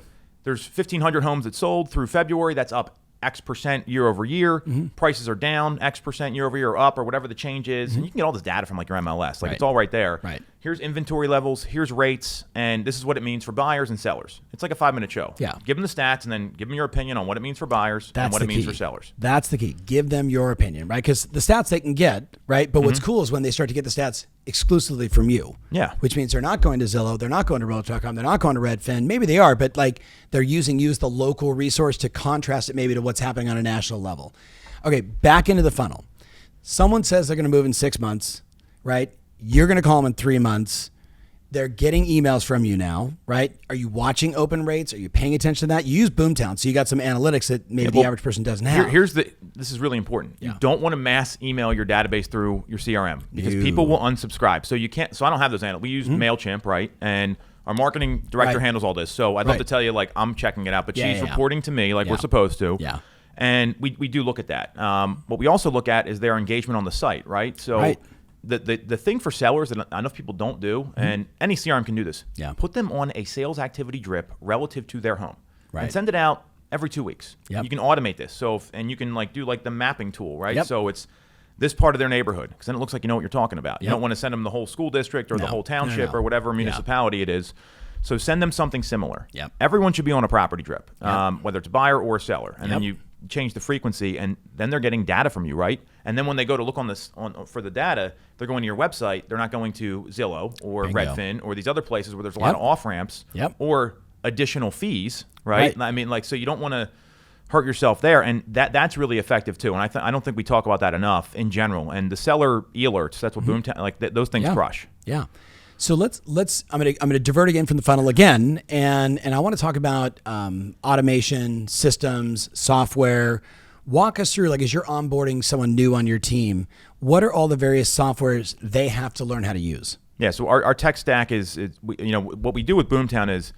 [SPEAKER 2] there's 1,500 homes that sold through February. That's up X% year over year. Prices are down X% year over year, or up, or whatever the change is. And you can get all this data from like your MLS. Like it's all right there.
[SPEAKER 1] Right.
[SPEAKER 2] Here's inventory levels. Here's rates. And this is what it means for buyers and sellers. It's like a 5-minute show.
[SPEAKER 1] Yeah.
[SPEAKER 2] Give them the stats and then give them your opinion on what it means for buyers and what it means for sellers.
[SPEAKER 1] That's the key. Give them your opinion, right? Because the stats they can get, right? But what's cool is when they start to get the stats exclusively from you.
[SPEAKER 2] Yeah.
[SPEAKER 1] Which means they're not going to Zillow, they're not going to Realtor.com, they're not going to Redfin. Maybe they are, but like they're using you as the local resource to contrast it maybe to what's happening on a national level. Okay, back into the funnel. Someone says they're going to move in 6 months, right? You're going to call them in 3 months. They're getting emails from you now, right? Are you watching open rates? Are you paying attention to that? You use Boomtown, so you got some analytics that maybe the average person doesn't have.
[SPEAKER 2] This is really important. You don't want to mass email your database through your CRM because people will unsubscribe. So you can't. So I don't have those analytics. We use MailChimp, right? And our marketing director handles all this. So I'd love to tell you, like, I'm checking it out, but she's reporting to me like we're supposed to.
[SPEAKER 1] Yeah.
[SPEAKER 2] And we do look at that. What we also look at is their engagement on the site, right? So. The thing for sellers that enough people don't do, and any CRM can do this, put them on a sales activity drip relative to their home. Right. And send it out every 2 weeks.
[SPEAKER 1] Yep.
[SPEAKER 2] You can automate this. So and you can like do like the mapping tool, right? Yep. So it's this part of their neighborhood, because then it looks like you know what you're talking about. You don't want to send them the whole school district or the whole township or whatever municipality it is. So send them something similar.
[SPEAKER 1] Yep.
[SPEAKER 2] Everyone should be on a property drip, whether it's a buyer or a seller. And then you change the frequency, and then they're getting data from you, right? And then when they go to look on this for the data, they're going to your website. They're not going to Zillow or Redfin or these other places where there's a lot of off ramps or additional fees, right? I mean, like, so you don't want to hurt yourself there, and that's really effective too. And I don't think we talk about that enough in general. And the seller e-alerts, that's what Boomtown, like those things crush.
[SPEAKER 1] Yeah. So let's I'm gonna divert again from the funnel again, and I want to talk about automation, systems, software. Walk us through, like, as you're onboarding someone new on your team, what are all the various softwares they have to learn how to use?
[SPEAKER 2] Yeah, so our tech stack is what we do with Boomtown is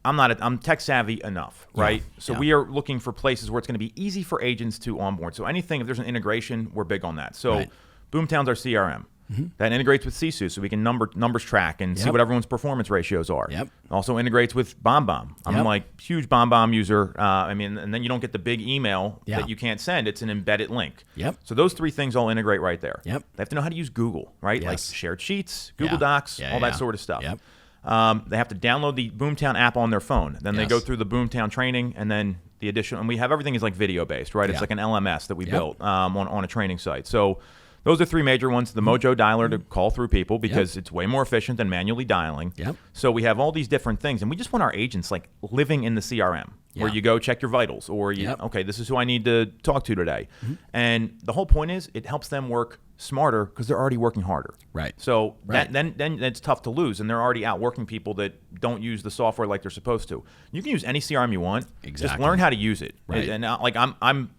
[SPEAKER 2] I'm tech savvy enough, right? So we are looking for places where it's going to be easy for agents to onboard. So anything, if there's an integration, we're big on that. So Boomtown's our CRM. That integrates with Sisu, so we can numbers track and see what everyone's performance ratios are. Also integrates with BombBomb. I'm like huge BombBomb user. I mean, and then you don't get the big email that you can't send. It's an embedded link. So those three things all integrate right there. They have to know how to use Google, right? Like shared sheets, Google Docs, all that sort of stuff. They have to download the Boomtown app on their phone. Then they go through the Boomtown training, and then the additional. And we have everything is like video based, right? It's like an LMS that we built on a training site. So those are three major ones. The Mojo dialer to call through people because it's way more efficient than manually dialing. So we have all these different things, and we just want our agents like living in the CRM where you go check your vitals, or okay, this is who I need to talk to today. And the whole point is it helps them work smarter because they're already working harder. So then it's tough to lose, and they're already out working people that don't use the software like they're supposed to. You can use any CRM you want. Just learn how to use it. And like I'm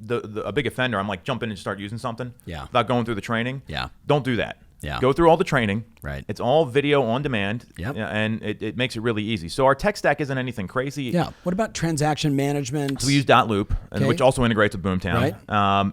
[SPEAKER 2] a big offender. I'm like, jump in and start using something without going through the training. Don't do that. Go through all the training. It's all video on demand. And it makes it really easy. So our tech stack isn't anything crazy.
[SPEAKER 1] What about transaction management?
[SPEAKER 2] So we use .loop, which also integrates with Boomtown.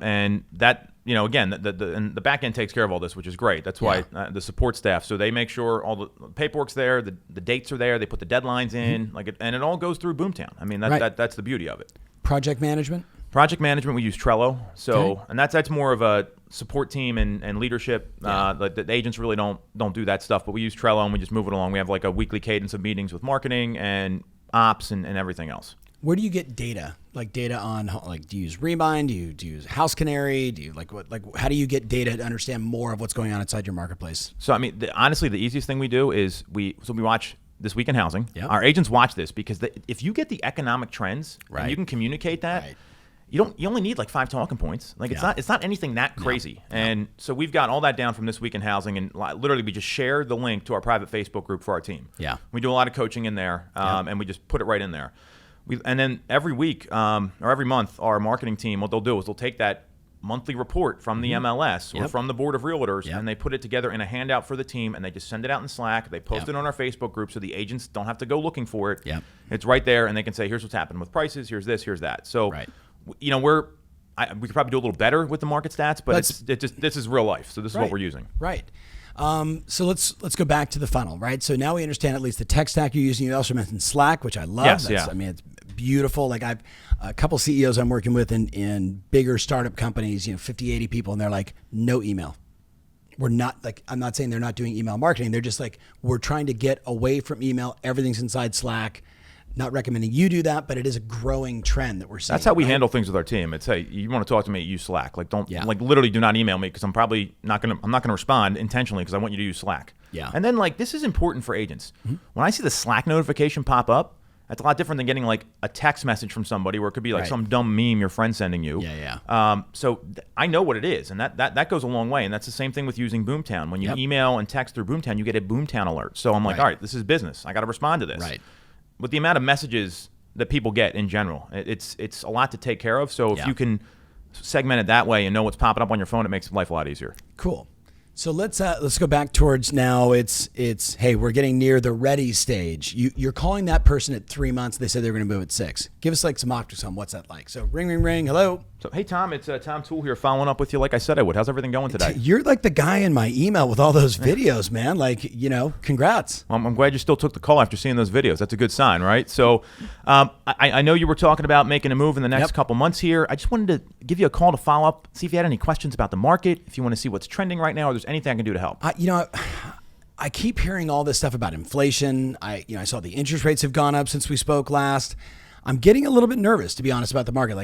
[SPEAKER 2] And that, again, the back end takes care of all this, which is great. That's why the support staff, so they make sure all the paperwork's there, the dates are there, they put the deadlines in, and it all goes through Boomtown. I mean, that's the beauty of it.
[SPEAKER 1] Project management?
[SPEAKER 2] Project management, we use Trello. So,
[SPEAKER 1] Okay.
[SPEAKER 2] and that's more of a support team and leadership. The agents really don't do that stuff, but we use Trello and we just move it along. We have like a weekly cadence of meetings with marketing and ops and everything else.
[SPEAKER 1] Where do you get data? Like data on, like, do you use Remind? Do you use House Canary? Do you how do you get data to understand more of what's going on inside your marketplace?
[SPEAKER 2] So, I mean, honestly, the easiest thing we do is we watch This Week in Housing.
[SPEAKER 1] Yep.
[SPEAKER 2] Our agents watch this because if you get the economic trends and you can communicate that,
[SPEAKER 1] Right.
[SPEAKER 2] you only need like 5 talking points. Like it's not anything that crazy. No. And so we've got all that down from This Week in Housing, and literally we just share the link to our private Facebook group for our team.
[SPEAKER 1] Yeah.
[SPEAKER 2] We do a lot of coaching in there, and we just put it right in there. And then every week or every month, our marketing team, what they'll do is they'll take that monthly report from the MLS or from the Board of Realtors, and they put it together in a handout for the team, and they just send it out in Slack. They post it on our Facebook group so the agents don't have to go looking for it.
[SPEAKER 1] Yep.
[SPEAKER 2] It's right there, and they can say, here's what's happening with prices, here's this, here's that. So, we could probably do a little better with the market stats, but this is real life. So this is what we're using.
[SPEAKER 1] Right. So let's go back to the funnel, right? So now we understand at least the tech stack you're using. You also mentioned Slack, which I love.
[SPEAKER 2] Yes,
[SPEAKER 1] I mean, it's beautiful. Like I've a couple CEOs I'm working with in bigger startup companies, 50, 80 people, and they're like, no email. We're not like, I'm not saying they're not doing email marketing. They're just like, we're trying to get away from email. Everything's inside Slack. Not recommending you do that, but it is a growing trend that we're seeing.
[SPEAKER 2] That's how we handle things with our team. It's, hey, you want to talk to me, use Slack. Like literally do not email me because I'm not going to respond intentionally because I want you to use Slack.
[SPEAKER 1] Yeah.
[SPEAKER 2] And then this is important for agents. Mm-hmm. When I see the Slack notification pop up, that's a lot different than getting like a text message from somebody where it could be like some dumb meme your friend's sending you. So I know what it is, and that goes a long way. And that's the same thing with using Boomtown. When you email and text through Boomtown, you get a Boomtown alert. So I'm like, all right, this is business. I got to respond to this.
[SPEAKER 1] Right.
[SPEAKER 2] With the amount of messages that people get in general, it's a lot to take care of. So if you can segment it that way and know what's popping up on your phone, it makes life a lot easier.
[SPEAKER 1] Cool. So let's go back towards now. It's hey, we're getting near the ready stage. You're calling that person at 3 months. They said they're going to move at 6. Give us like some optics on what's that like. So ring, ring, ring. Hello.
[SPEAKER 2] So hey Tom, it's Tom Toole here, following up with you like I said I would. How's everything going today?
[SPEAKER 1] You're like the guy in my email with all those videos, man. Like congrats.
[SPEAKER 2] Well, I'm glad you still took the call after seeing those videos. That's a good sign, right? So I know you were talking about making a move in the next couple months here. I just wanted to give you a call to follow up, see if you had any questions about the market, if you want to see what's trending right now, or there's anything I can do to help.
[SPEAKER 1] I keep hearing all this stuff about inflation. I saw the interest rates have gone up since we spoke last. I'm getting a little bit nervous, to be honest, about the market.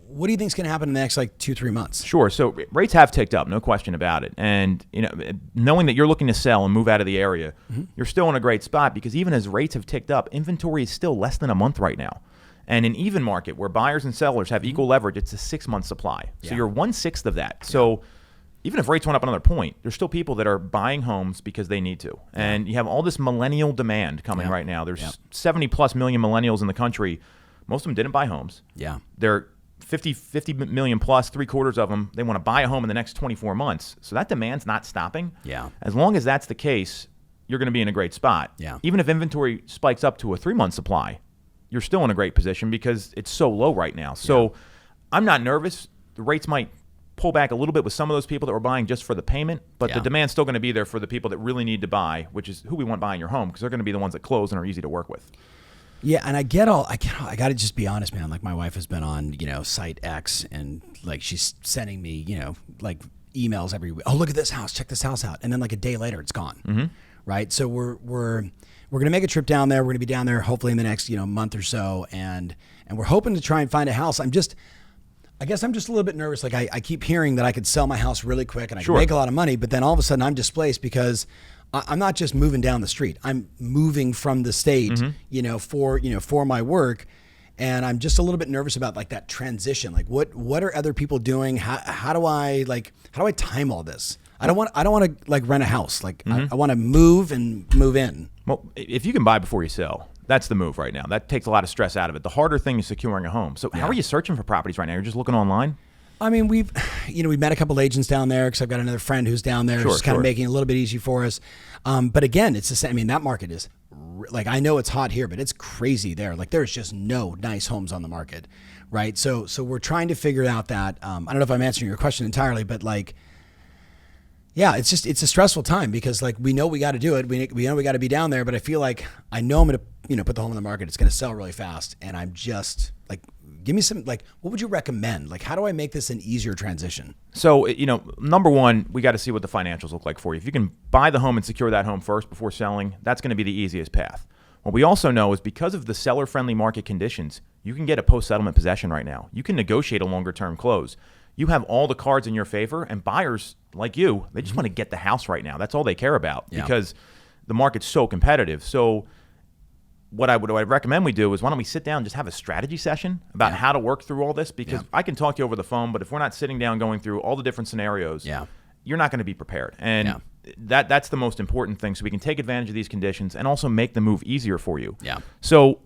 [SPEAKER 1] What do you think is going to happen in the next 2-3 months?
[SPEAKER 2] Sure. So rates have ticked up, no question about it. And knowing that you're looking to sell and move out of the area, you're still in a great spot because even as rates have ticked up, inventory is still less than a month right now. And an even market where buyers and sellers have equal leverage, it's a 6-month supply. So you're 1/6 of that. So even if rates went up another point, there's still people that are buying homes because they need to. And you have all this millennial demand coming right now. There's 70 plus million millennials in the country. Most of them didn't buy homes.
[SPEAKER 1] Yeah.
[SPEAKER 2] They're 50 million plus, 3/4 of them, they want to buy a home in the next 24 months. So that demand's not stopping.
[SPEAKER 1] Yeah.
[SPEAKER 2] As long as that's the case, you're going to be in a great spot.
[SPEAKER 1] Yeah.
[SPEAKER 2] Even if inventory spikes up to a 3-month supply, you're still in a great position because it's so low right now. So I'm not nervous. The rates might pull back a little bit with some of those people that were buying just for the payment, but the demand's still going to be there for the people that really need to buy, which is who we want buying your home because they're going to be the ones that close and are easy to work with.
[SPEAKER 1] Yeah, and I got to just be honest, man. Like my wife has been on, site X and she's sending me, emails every week. Oh, look at this house. Check this house out. And then a day later it's gone. Mm-hmm. Right? So we're going to make a trip down there. We're going to be down there hopefully in the next, month or so and we're hoping to try and find a house. I guess I'm just a little bit nervous. I keep hearing that I could sell my house really quick and I can make a lot of money, but then all of a sudden I'm displaced because I'm not just moving down the street. I'm moving from the state, for my work. And I'm just a little bit nervous about that transition. What are other people doing? How do I time all this? I don't want to rent a house. I want to move and move in.
[SPEAKER 2] Well, if you can buy before you sell, that's the move right now. That takes a lot of stress out of it. The harder thing is securing a home. So how are you searching for properties right now? You're just looking online?
[SPEAKER 1] I mean, we've met a couple agents down there because I've got another friend who's down there who's kind of making it a little bit easy for us. But again, it's the same. I mean, that market is I know it's hot here, but it's crazy there. There's just no nice homes on the market, right? So we're trying to figure out that. I don't know if I'm answering your question entirely, but Yeah, it's a stressful time because like we know we got to do it. We know we got to be down there, but I feel like I know I'm going to, put the home on the market. It's going to sell really fast. And I'm just like, give me some, like, what would you recommend? Like, how do I make this an easier transition?
[SPEAKER 2] So, number one, we got to see what the financials look like for you. If you can buy the home and secure that home first before selling, that's going to be the easiest path. What we also know is because of the seller-friendly market conditions, you can get a post-settlement possession right now. You can negotiate a longer-term close. You have all the cards in your favor, and buyers like you, they just want to get the house right now. That's all they care about because the market's so competitive. So what I would recommend we do is why don't we sit down and just have a strategy session about how to work through all this, because I can talk to you over the phone, but if we're not sitting down going through all the different scenarios, you're not going to be prepared. And that's the most important thing, so we can take advantage of these conditions and also make the move easier for you. So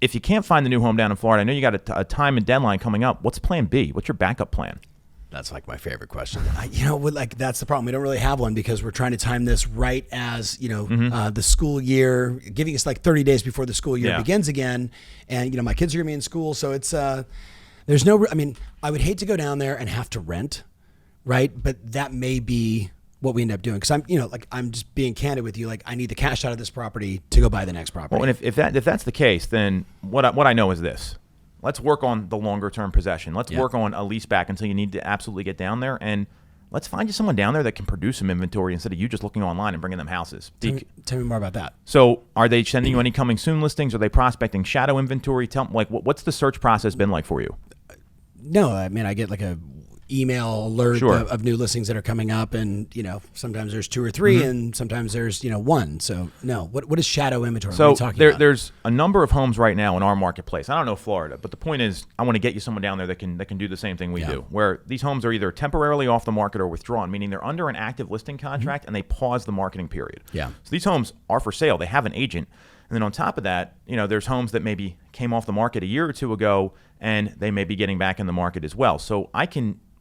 [SPEAKER 2] if you can't find the new home down in Florida, I know you got a time and deadline coming up. What's plan B? What's your backup plan?
[SPEAKER 1] That's like my favorite question. That's the problem. We don't really have one because we're trying to time this right as, the school year, giving us like 30 days before the school year begins again. And, my kids are going to be in school. So it's, I would hate to go down there and have to rent, right? But that may be what we end up doing. Cause I'm just being candid with you. Like I need the cash out of this property to go buy the next property.
[SPEAKER 2] Well, and if that's the case, then what I know is this. Let's work on the longer term possession. Let's work on a lease back until you need to absolutely get down there. And let's find you someone down there that can produce some inventory instead of you just looking online and bringing them houses.
[SPEAKER 1] Tell me more about that.
[SPEAKER 2] So are they sending you any coming soon listings? Are they prospecting shadow inventory? Tell me, like, what's the search process been like for you?
[SPEAKER 1] No, I get like a email alert of new listings that are coming up, and sometimes there's 2 or 3 and sometimes there's 1. So no, what is shadow inventory?
[SPEAKER 2] So
[SPEAKER 1] what are you talking about?
[SPEAKER 2] There's a number of homes right now in our marketplace. I don't know Florida, but the point is I want to get you someone down there that can do the same thing we do, where these homes are either temporarily off the market or withdrawn, meaning they're under an active listing contract and they pause the marketing period. So these homes are for sale. They have an agent. And then on top of that, there's homes that maybe came off the market a year or 2 ago and they may be getting back in the market as well. So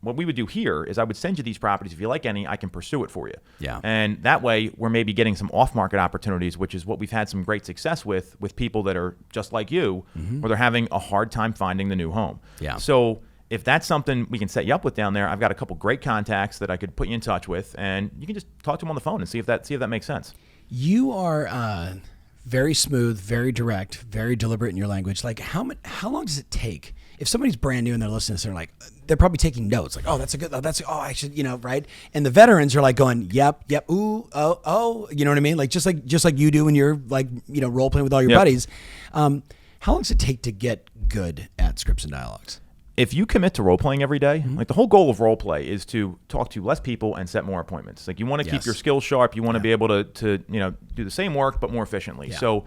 [SPEAKER 2] what we would do here is I would send you these properties. If you like any, I can pursue it for you. And that way we're maybe getting some off-market opportunities, which is what we've had some great success with people that are just like you, where they're having a hard time finding the new home. So if that's something we can set you up with down there, I've got a couple great contacts that I could put you in touch with, and you can just talk to them on the phone and see if that makes sense.
[SPEAKER 1] You are very smooth, very direct, very deliberate in your language. Like how long does it take? If somebody's brand new and they're listening, they're probably taking notes. Like, I should, right? And the veterans are like going, yep, ooh, oh, you know what I mean? Like just like you do when you're like, role playing with all your buddies. How long does it take to get good at scripts and dialogues?
[SPEAKER 2] If you commit to role playing every day, like the whole goal of role play is to talk to less people and set more appointments. Like you want to keep your skills sharp. You want to be able to do the same work but more efficiently. So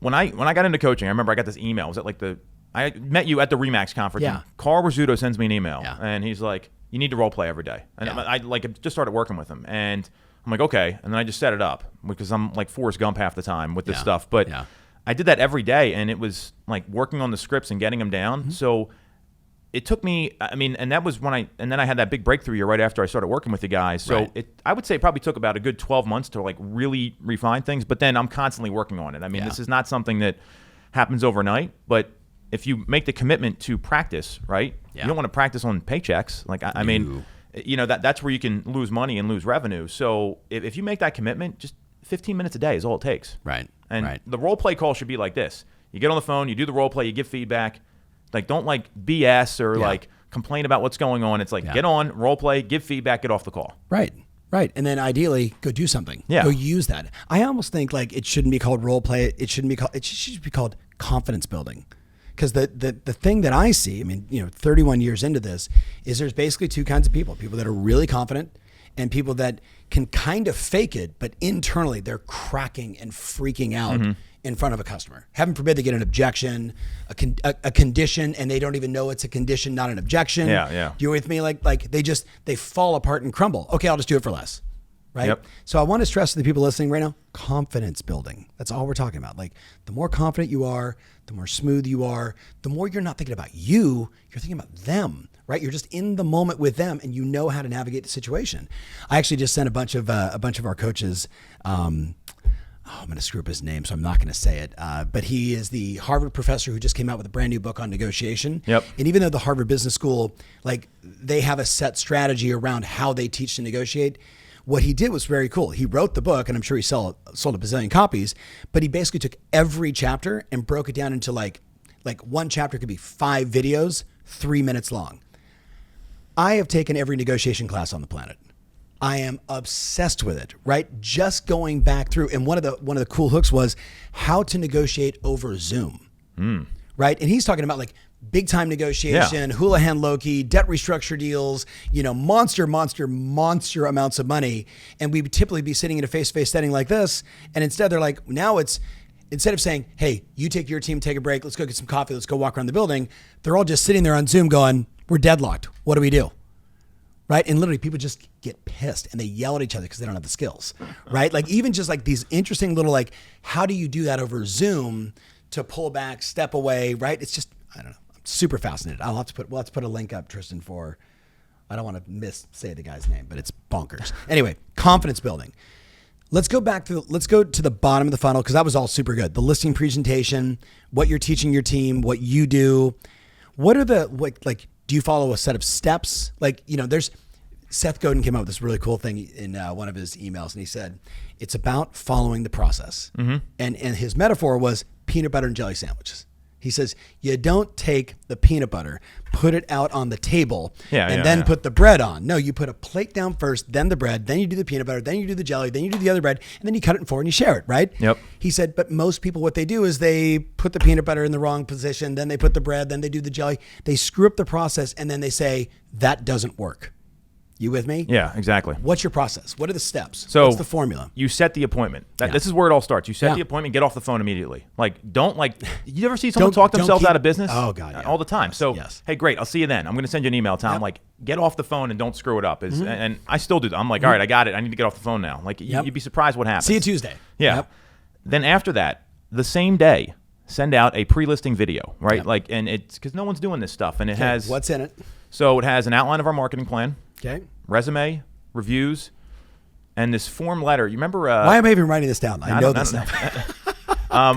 [SPEAKER 2] when I got into coaching, I remember I got this email. Was it I met you at the Remax conference. And Carl Rizzuto sends me an email and he's like, "You need to role play every day." And I just started working with him, and I'm like, okay. And then I just set it up because I'm like Forrest Gump half the time with this stuff. But I did that every day, and it was like working on the scripts and getting them down. So it took me, and that was when then I had that big breakthrough year right after I started working with the guys. So I would say it probably took about a good 12 months to like really refine things, but then I'm constantly working on it. This is not something that happens overnight, but if you make the commitment to practice, right? You don't want to practice on paychecks. Like, that's where you can lose money and lose revenue. So if you make that commitment, just 15 minutes a day is all it takes. And the role play call should be like this. You get on the phone, you do the role play, you give feedback. Like, don't like BS or like complain about what's going on. It's like, get on, role play, give feedback, get off the call. Right.
[SPEAKER 1] And then ideally go do something. Go use that. I almost think like it shouldn't be called role play. It should be called confidence building. Because the thing that I see, 31 years into this, is there's basically 2 kinds of people that are really confident and people that can kind of fake it, but internally they're cracking and freaking out in front of a customer. Heaven forbid they get an objection, a condition, and they don't even know it's a condition, not an objection. You with me? Like they fall apart and crumble. Okay, I'll just do it for less. Right. So I want to stress to the people listening right now, confidence building. That's all we're talking about. Like the more confident you are, the more smooth you are, the more you're not thinking about you're thinking about them, right? You're just in the moment with them and you know how to navigate the situation. I actually just sent a bunch of our coaches, I'm going to screw up his name, so I'm not going to say it. But he is the Harvard professor who just came out with a brand new book on negotiation. And even though the Harvard Business School, like they have a set strategy around how they teach to negotiate, what he did was very cool. He wrote the book, and I'm sure he sold a bazillion copies, but he basically took every chapter and broke it down into like one chapter could be 5 videos, 3 minutes long. I have taken every negotiation class on the planet. I am obsessed with it, right? Just going back through, and one of the cool hooks was how to negotiate over Zoom, right? And he's talking about like big time negotiation, Houlihan Loki, debt restructure deals, monster amounts of money. And we would typically be sitting in a face-to-face setting like this. And instead they're like, now it's, instead of saying, hey, you take your team, take a break, let's go get some coffee, let's go walk around the building. They're all just sitting there on Zoom going, we're deadlocked. What do we do? Right? And literally people just get pissed and they yell at each other because they don't have the skills, right? Like even just like these interesting little, like, how do you do that over Zoom to pull back, step away, right? It's just, I don't know. I'm super fascinated. We'll have to put a link up, Tristan, for, I don't want to say the guy's name, but it's bonkers. Anyway, confidence building. Let's go to the bottom of the funnel because that was all super good. The listing presentation, what you're teaching your team, what you do. What are do you follow a set of steps? There's Seth Godin came up with this really cool thing in one of his emails, and he said, it's about following the process. Mm-hmm. And his metaphor was peanut butter and jelly sandwiches. He says, you don't take the peanut butter, put it out on the table, and then put the bread on. No, you put a plate down first, then the bread, then you do the peanut butter, then you do the jelly, then you do the other bread, and then you cut it in 4 and you share it, right?
[SPEAKER 2] Yep.
[SPEAKER 1] He said, but most people, what they do is they put the peanut butter in the wrong position, then they put the bread, then they do the jelly. They screw up the process, and then they say, that doesn't work. You with me?
[SPEAKER 2] Yeah, exactly.
[SPEAKER 1] What's your process? What are the steps?
[SPEAKER 2] So
[SPEAKER 1] what's the formula?
[SPEAKER 2] You set the appointment. This is where it all starts. You set the appointment, get off the phone immediately. You ever see someone talk themselves out of business?
[SPEAKER 1] Oh, God, yeah.
[SPEAKER 2] All the time. Hey, great, I'll see you then. I'm going to send you an email, Tom. Like, get off the phone and don't screw it up. And I still do that. I'm like, all right, I got it. I need to get off the phone now. Like, you'd be surprised what happens.
[SPEAKER 1] See you Tuesday.
[SPEAKER 2] Yeah. Yep. Then after that, the same day, send out a pre-listing video, right? Yep. And it's because no one's doing this stuff. And it has...
[SPEAKER 1] What's in it?
[SPEAKER 2] So it has an outline of our marketing plan.
[SPEAKER 1] Okay.
[SPEAKER 2] Resume, reviews, and this form letter. You remember?
[SPEAKER 1] Why am I even writing this down? I know this stuff.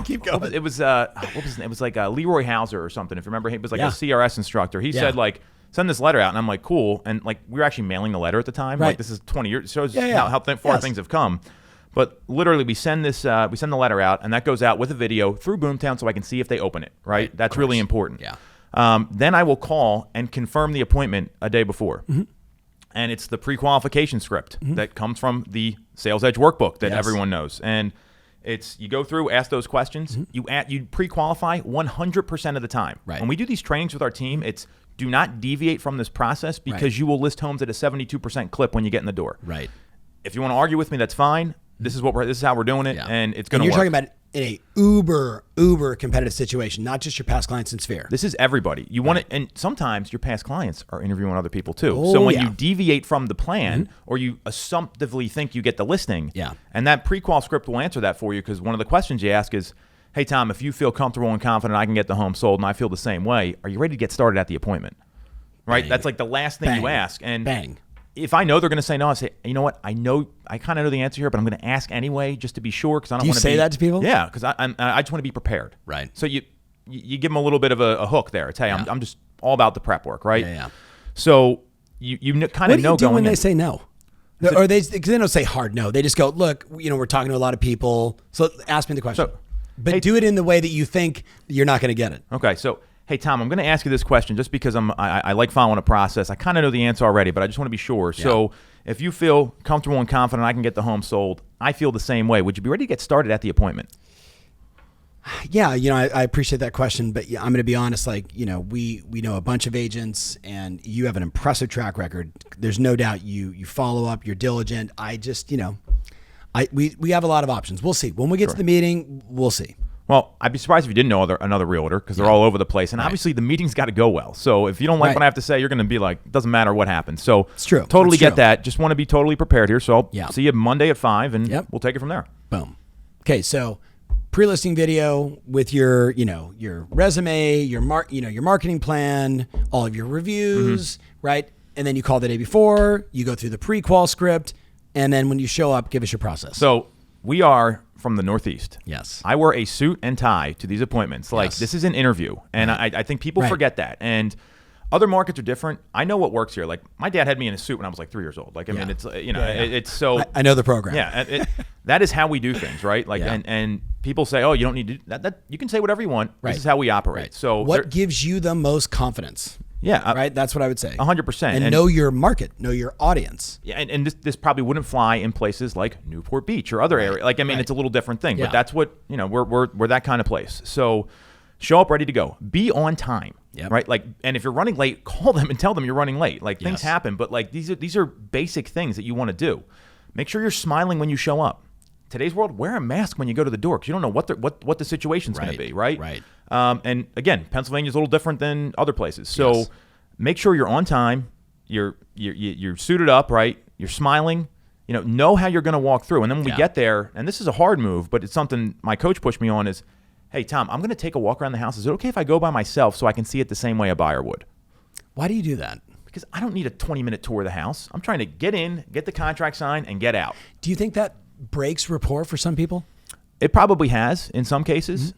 [SPEAKER 2] Keep going. It was what was his name? It was like Leroy Hauser or something. If you remember, he was like a CRS instructor. He said send this letter out, and I'm like, cool. And like we were actually mailing the letter at the time. Right. Like this is 20 years. Shows how far things have come. But literally, we send the letter out, and that goes out with a video through Boomtown so I can see if they open it. Right. That's really important.
[SPEAKER 1] Yeah.
[SPEAKER 2] Then I will call and confirm the appointment a day before. Mm-hmm. And it's the pre-qualification script that comes from the Sales Edge workbook that everyone knows. And it's you go through, ask those questions. You pre-qualify 100% of the time.
[SPEAKER 1] Right.
[SPEAKER 2] When we do these trainings with our team, it's do not deviate from this process because you will list homes at a 72% clip when you get in the door.
[SPEAKER 1] Right.
[SPEAKER 2] If you want to argue with me, that's fine. This is how we're doing it, and it's going to work.
[SPEAKER 1] You're talking about in a uber competitive situation, not just your past clients in Sphere.
[SPEAKER 2] This is everybody. You want it, and sometimes your past clients are interviewing other people too. So when you deviate from the plan, or you assumptively think you get the listing, and that pre-qual script will answer that for you because one of the questions you ask is, hey Tom, if you feel comfortable and confident I can get the home sold and I feel the same way, are you ready to get started at the appointment? Right? Bang. That's like the last thing you ask. And
[SPEAKER 1] bang.
[SPEAKER 2] If I know they're going to say no, I say, you know what? I kind of know the answer here, but I'm going to ask anyway just to be sure because I don't want to.
[SPEAKER 1] Do you say that to people?
[SPEAKER 2] Yeah, because I just want to be prepared.
[SPEAKER 1] Right.
[SPEAKER 2] So you give them a little bit of a hook there. It's hey, I'm just all about the prep work, right?
[SPEAKER 1] Yeah.
[SPEAKER 2] So you kind of know going in.
[SPEAKER 1] What do you do when they say no? Or they don't say hard no. They just go, look, we're talking to a lot of people. So ask me the question. But do it in the way that you think you're not going to get it.
[SPEAKER 2] Okay. So. Hey, Tom, I'm going to ask you this question just because I like following a process. I kind of know the answer already, but I just want to be sure. Yeah. So if you feel comfortable and confident I can get the home sold, I feel the same way. Would you be ready to get started at the appointment?
[SPEAKER 1] Yeah, I appreciate that question, but I'm going to be honest. We know a bunch of agents, and you have an impressive track record. There's no doubt you follow up, you're diligent. I just, we have a lot of options. We'll see. When we get to the meeting, we'll see.
[SPEAKER 2] Well, I'd be surprised if you didn't know another realtor because they're all over the place. And obviously the meeting's got to go well. So if you don't like what I have to say, you're going to be like, it doesn't matter what happens. So
[SPEAKER 1] it's true.
[SPEAKER 2] Totally get that. Just want to be totally prepared here. So I'll see you Monday at 5 and we'll take it from there.
[SPEAKER 1] Boom. Okay. So pre-listing video with your resume, your marketing plan, all of your reviews, right? And then you call the day before, you go through the pre-qual script. And then when you show up, give us your process.
[SPEAKER 2] So we are from the Northeast.
[SPEAKER 1] Yes.
[SPEAKER 2] I wear a suit and tie to these appointments. Like this is an interview. And I think people forget that. And Other markets are different. I know what works here. Like my dad had me in a suit when I was like 3 years old. Like, I mean, it's, it's so.
[SPEAKER 1] I know the program.
[SPEAKER 2] Yeah. That is how we do things, right? Like, and people say, oh, you don't need to do that. You can say whatever you want. Right. This is how we operate.
[SPEAKER 1] Right.
[SPEAKER 2] So
[SPEAKER 1] what gives you the most confidence?
[SPEAKER 2] Yeah.
[SPEAKER 1] Right. That's what I would say.
[SPEAKER 2] 100%.
[SPEAKER 1] And know your market, know your audience.
[SPEAKER 2] Yeah. And this probably wouldn't fly in places like Newport Beach or other areas. Like, I mean, it's a little different thing, but that's what, we're that kind of place. So show up ready to go. Be on time. Yep. Right. Like, and if you're running late, call them and tell them you're running late. Like things happen, but like these are basic things that you want to do. Make sure you're smiling when you show up. Today's world, wear a mask when you go to the door because you don't know what the situation's going to be. Right.
[SPEAKER 1] Right.
[SPEAKER 2] And again, Pennsylvania's a little different than other places. So make sure you're on time. You're suited up. Right. You're smiling. Know how you're going to walk through. And then when we get there, and this is a hard move, but it's something my coach pushed me on is, hey, Tom, I'm going to take a walk around the house. Is it okay if I go by myself so I can see it the same way a buyer would?
[SPEAKER 1] Why do you do that?
[SPEAKER 2] Because I don't need a 20-minute tour of the house. I'm trying to get in, get the contract signed, and get out.
[SPEAKER 1] Do you think that breaks rapport for some people?
[SPEAKER 2] It probably has in some cases. Mm-hmm.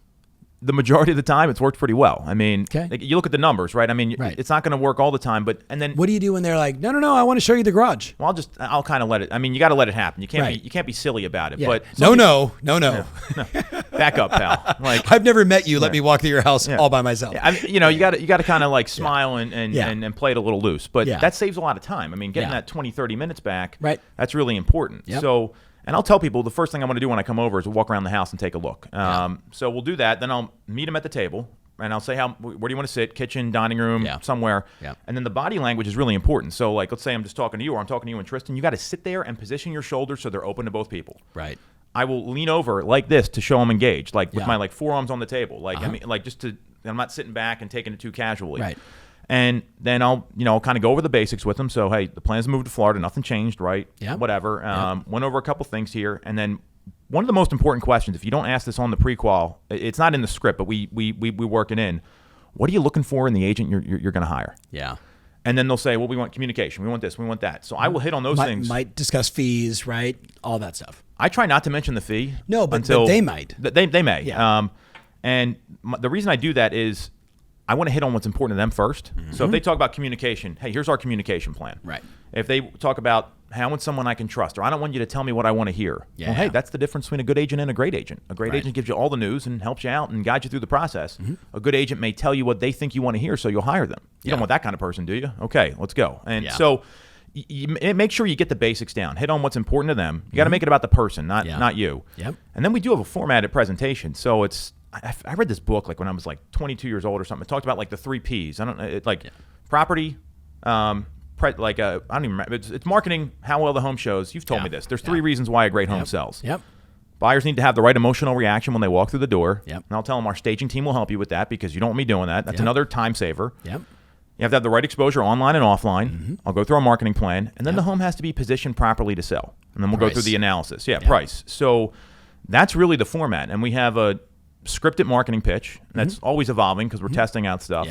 [SPEAKER 2] The majority of the time, it's worked pretty well. I mean, like, you look at the numbers, right? I mean, it's not going to work all the time, and then
[SPEAKER 1] what do you do when they're like, no, I want to show you the garage?
[SPEAKER 2] Well, I'll kind of let it. I mean, you got to let it happen. You can't be silly about it.
[SPEAKER 1] Yeah.
[SPEAKER 2] But
[SPEAKER 1] no.
[SPEAKER 2] Back up, pal. Like,
[SPEAKER 1] I've never met you. Let me walk through your house all by myself.
[SPEAKER 2] I mean, you got to kind of like smile and play it a little loose. But that saves a lot of time. I mean, getting that 20, 30 minutes back, that's really important. Yep. So. And I'll tell people the first thing I want to do when I come over is walk around the house and take a look. So we'll do that. Then I'll meet them at the table, and I'll say, where do you want to sit? Kitchen, dining room, somewhere. Yeah. And then the body language is really important. So, like, let's say I'm just talking to you, or I'm talking to you and Tristan. You got to sit there and position your shoulders so they're open to both people.
[SPEAKER 1] Right.
[SPEAKER 2] I will lean over like this to show them engaged, like with my forearms on the table. Like I mean, like I'm not sitting back and taking it too casually.
[SPEAKER 1] Right.
[SPEAKER 2] And then I'll kind of go over the basics with them. So, hey, the plan's to move to Florida. Nothing changed, right? Yeah. Whatever. Went over a couple things here. And then one of the most important questions, if you don't ask this on the pre-qual, it's not in the script, but we work it in. What are you looking for in the agent you're going to hire? Yeah. And then they'll say, well, we want communication. We want this. We want that. So I will hit on those things.
[SPEAKER 1] Might discuss fees, right? All that stuff.
[SPEAKER 2] I try not to mention the fee.
[SPEAKER 1] No, but they might.
[SPEAKER 2] They may.
[SPEAKER 1] Yeah.
[SPEAKER 2] And the reason I do that is I want to hit on what's important to them first. Mm-hmm. So if they talk about communication, hey, here's our communication plan.
[SPEAKER 1] Right.
[SPEAKER 2] If they talk about, hey, I want someone I can trust, or I don't want you to tell me what I want to hear. Yeah. Well, hey, that's the difference between a good agent and a great agent. A great agent gives you all the news and helps you out and guides you through the process. Mm-hmm. A good agent may tell you what they think you want to hear, so you'll hire them. You don't want that kind of person, do you? Okay, let's go. And so make sure you get the basics down. Hit on what's important to them. You got to make it about the person, not you. Yep. And then we do have a formatted presentation. So it's I read this book like when I was like 22 years old or something. It talked about like the 3 Ps. I don't know, property, I don't even remember. It's marketing, how well the home shows. You've told me this. There's 3 reasons why a great home sells. Yep. Buyers need to have the right emotional reaction when they walk through the door. Yep. And I'll tell them our staging team will help you with that because you don't want me doing that. That's another time saver. Yep. You have to have the right exposure online and offline. Mm-hmm. I'll go through our marketing plan. And then the home has to be positioned properly to sell. And then we'll go through the analysis. Price. So that's really the format. And we have a scripted marketing pitch that's always evolving because we're testing out stuff.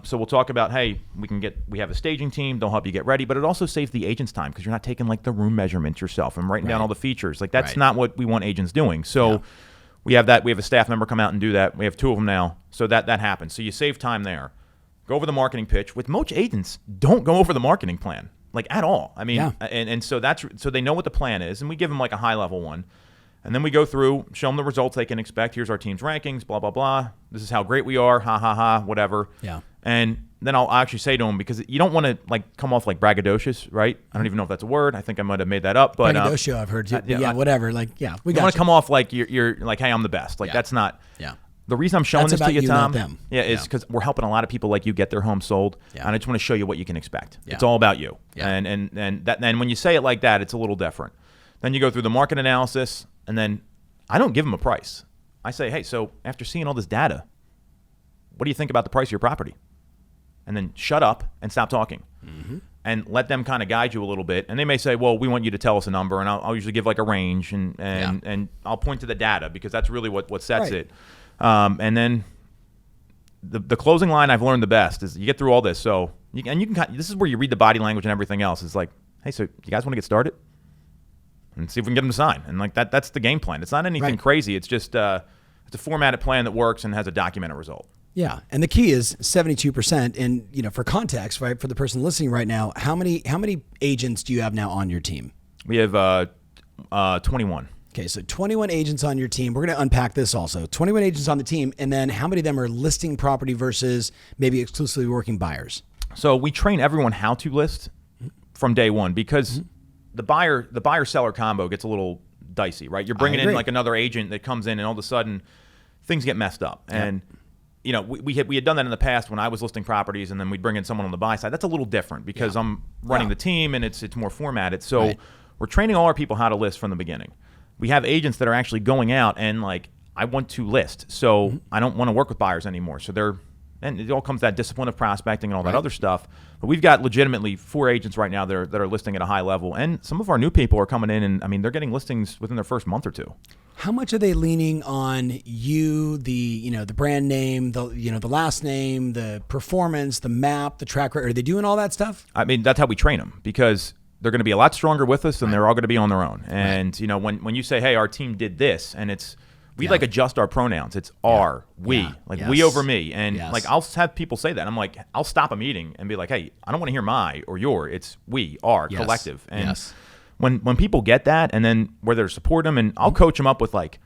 [SPEAKER 2] So we'll talk about, hey, we have a staging team, they'll help you get ready, but it also saves the agent's time because you're not taking like the room measurements yourself and writing down all the features. Like that's not what we want agents doing. So we have that. We have a staff member come out and do that. We have 2 of them now. So that happens. So you save time there. Go over the marketing pitch. With most agents, don't go over the marketing plan like at all. I mean, and so so they know what the plan is, and we give them like a high level one. And then we go through, show them the results they can expect. Here's our team's rankings, blah, blah, blah. This is how great we are, ha, ha, ha, whatever. Yeah. And then I'll actually say to them, because you don't want to like come off like braggadocious, right? I don't even know if that's a word. I think I might have made that up. But
[SPEAKER 1] braggadocio, I've heard. Whatever. Like, we got you.
[SPEAKER 2] Want to come off like you're like, hey, I'm the best. Like that's not. Yeah. The reason I'm showing this to you, Tom, is because we're helping a lot of people like you get their home sold, and I just want to show you what you can expect. Yeah. It's all about you. Yeah. And when you say it like that, it's a little different. Then you go through the market analysis, and then I don't give them a price. I say, hey, so after seeing all this data, what do you think about the price of your property? And then shut up and stop talking. Mm-hmm. And let them kind of guide you a little bit. And they may say, well, we want you to tell us a number. And I'll usually give like a range, and I'll point to the data because that's really what sets it. And then the closing line I've learned the best is you get through all this. So you can this is where you read the body language and everything else. It's like, hey, so you guys want to get started? And see if we can get them to sign. And like that's the game plan. It's not anything crazy. It's just it's a formatted plan that works and has a documented result.
[SPEAKER 1] Yeah. And the key is 72%. And, for context, right, for the person listening right now, how many agents do you have now on your team?
[SPEAKER 2] We have 21.
[SPEAKER 1] Okay, so 21 agents on your team. We're going to unpack this also. 21 agents on the team, and then how many of them are listing property versus maybe exclusively working buyers?
[SPEAKER 2] So we train everyone how to list from day one, because the buyer-seller combo gets a little dicey, right? You're bringing in like another agent that comes in, and all of a sudden things get messed up. Yep. And we had done that in the past when I was listing properties, and then we'd bring in someone on the buy side. That's a little different because I'm running the team, and it's more formatted. So we're training all our people how to list from the beginning. We have agents that are actually going out and like, I want to list, so I don't want to work with buyers anymore. So and it all comes to that discipline of prospecting and all that other stuff. But we've got legitimately 4 agents right now that are listing at a high level, and some of our new people are coming in, and I mean, they're getting listings within their first month or two.
[SPEAKER 1] How much are they leaning on you, the brand name, the last name, the performance, the map, the track record? Are they doing all that stuff?
[SPEAKER 2] I mean, that's how we train them, because they're going to be a lot stronger with us than they're all going to be on their own. And when you say, hey, our team did this, and we like adjust our pronouns. It's our, we, we over me. And like, I'll have people say that. I'm like, I'll stop a meeting and be like, hey, I don't want to hear my or your. It's we, our, collective. And when people get that, and then where they're support them, and I'll coach them up with like,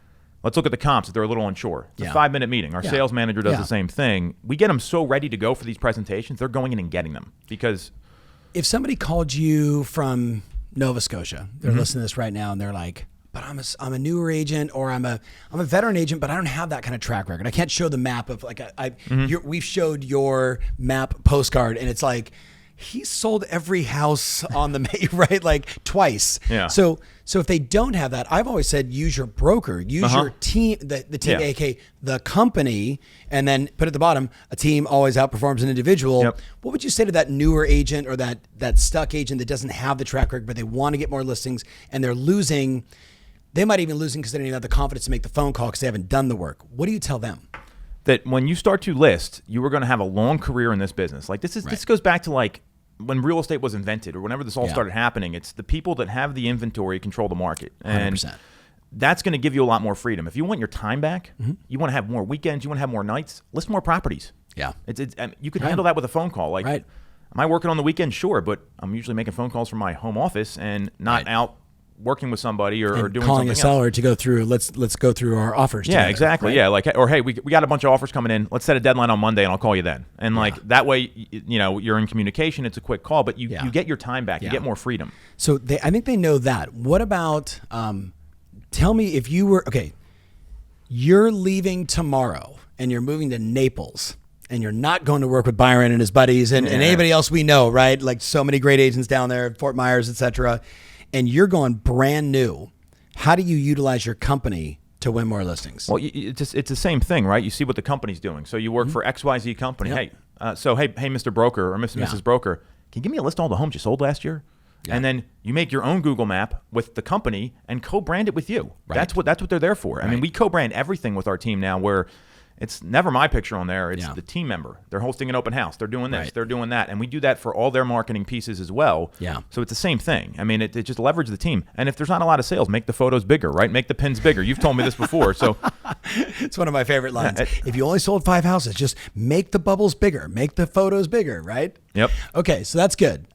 [SPEAKER 2] let's look at the comps if they're a little unsure. It's a 5-minute meeting. Our sales manager does the same thing. We get them so ready to go for these presentations, they're going in and getting them. Because
[SPEAKER 1] if somebody called you from Nova Scotia, they're listening to this right now, and they're like, but I'm a newer agent, or I'm a veteran agent, but I don't have that kind of track record. I can't show the map of like we've showed your map postcard, and it's like, he sold every house on the right, like twice. Yeah. So if they don't have that, I've always said use your broker, use your team, the team, aka the company, and then put at the bottom, a team always outperforms an individual. Yep. What would you say to that newer agent, or that stuck agent that doesn't have the track record, but they want to get more listings, and they're losing? They might even losing because they don't even have the confidence to make the phone call because they haven't done the work. What do you tell them?
[SPEAKER 2] That when you start to list, you are going to have a long career in this business. Like this goes back to like when real estate was invented, or whenever this all started happening. It's the people that have the inventory control the market, and 100%. That's going to give you a lot more freedom. If you want your time back, you want to have more weekends, you want to have more nights, list more properties. Yeah, you can handle that with a phone call. Like, am I working on the weekend? Sure, but I'm usually making phone calls from my home office and not out working with somebody or doing
[SPEAKER 1] calling
[SPEAKER 2] something
[SPEAKER 1] a seller to go through. Let's go through our offers.
[SPEAKER 2] Yeah, exactly. Right? Yeah, like, or hey, we got a bunch of offers coming in. Let's set a deadline on Monday, and I'll call you then. And like that way, you're in communication. It's a quick call, but you get your time back. You get more freedom.
[SPEAKER 1] So I think they know that. What about? Tell me if you were you're leaving tomorrow and you're moving to Naples. And you're not going to work with Byron and his buddies and anybody else we know, right? Like so many great agents down there, Fort Myers, et cetera. And you're going brand new. How do you utilize your company to win more listings?
[SPEAKER 2] Well, it's the same thing, right? You see what the company's doing. So you work for XYZ company. Yep. Hey, hey, Mr. Broker or Mrs. Broker, can you give me a list of all the homes you sold last year? Yeah. And then you make your own Google map with the company and co-brand it with you. Right. That's what they're there for. I mean, we co-brand everything with our team now, where it's never my picture on there. It's the team member. They're hosting an open house. They're doing this. They're doing that. And we do that for all their marketing pieces as well. Yeah. So it's the same thing. I mean, it just leverage the team. And if there's not a lot of sales, make the photos bigger, right? Make the pins bigger. You've told me this before. So
[SPEAKER 1] it's one of my favorite lines. If you only sold 5 houses, just make the bubbles bigger. Make the photos bigger, right?
[SPEAKER 2] Yep.
[SPEAKER 1] Okay, so that's good.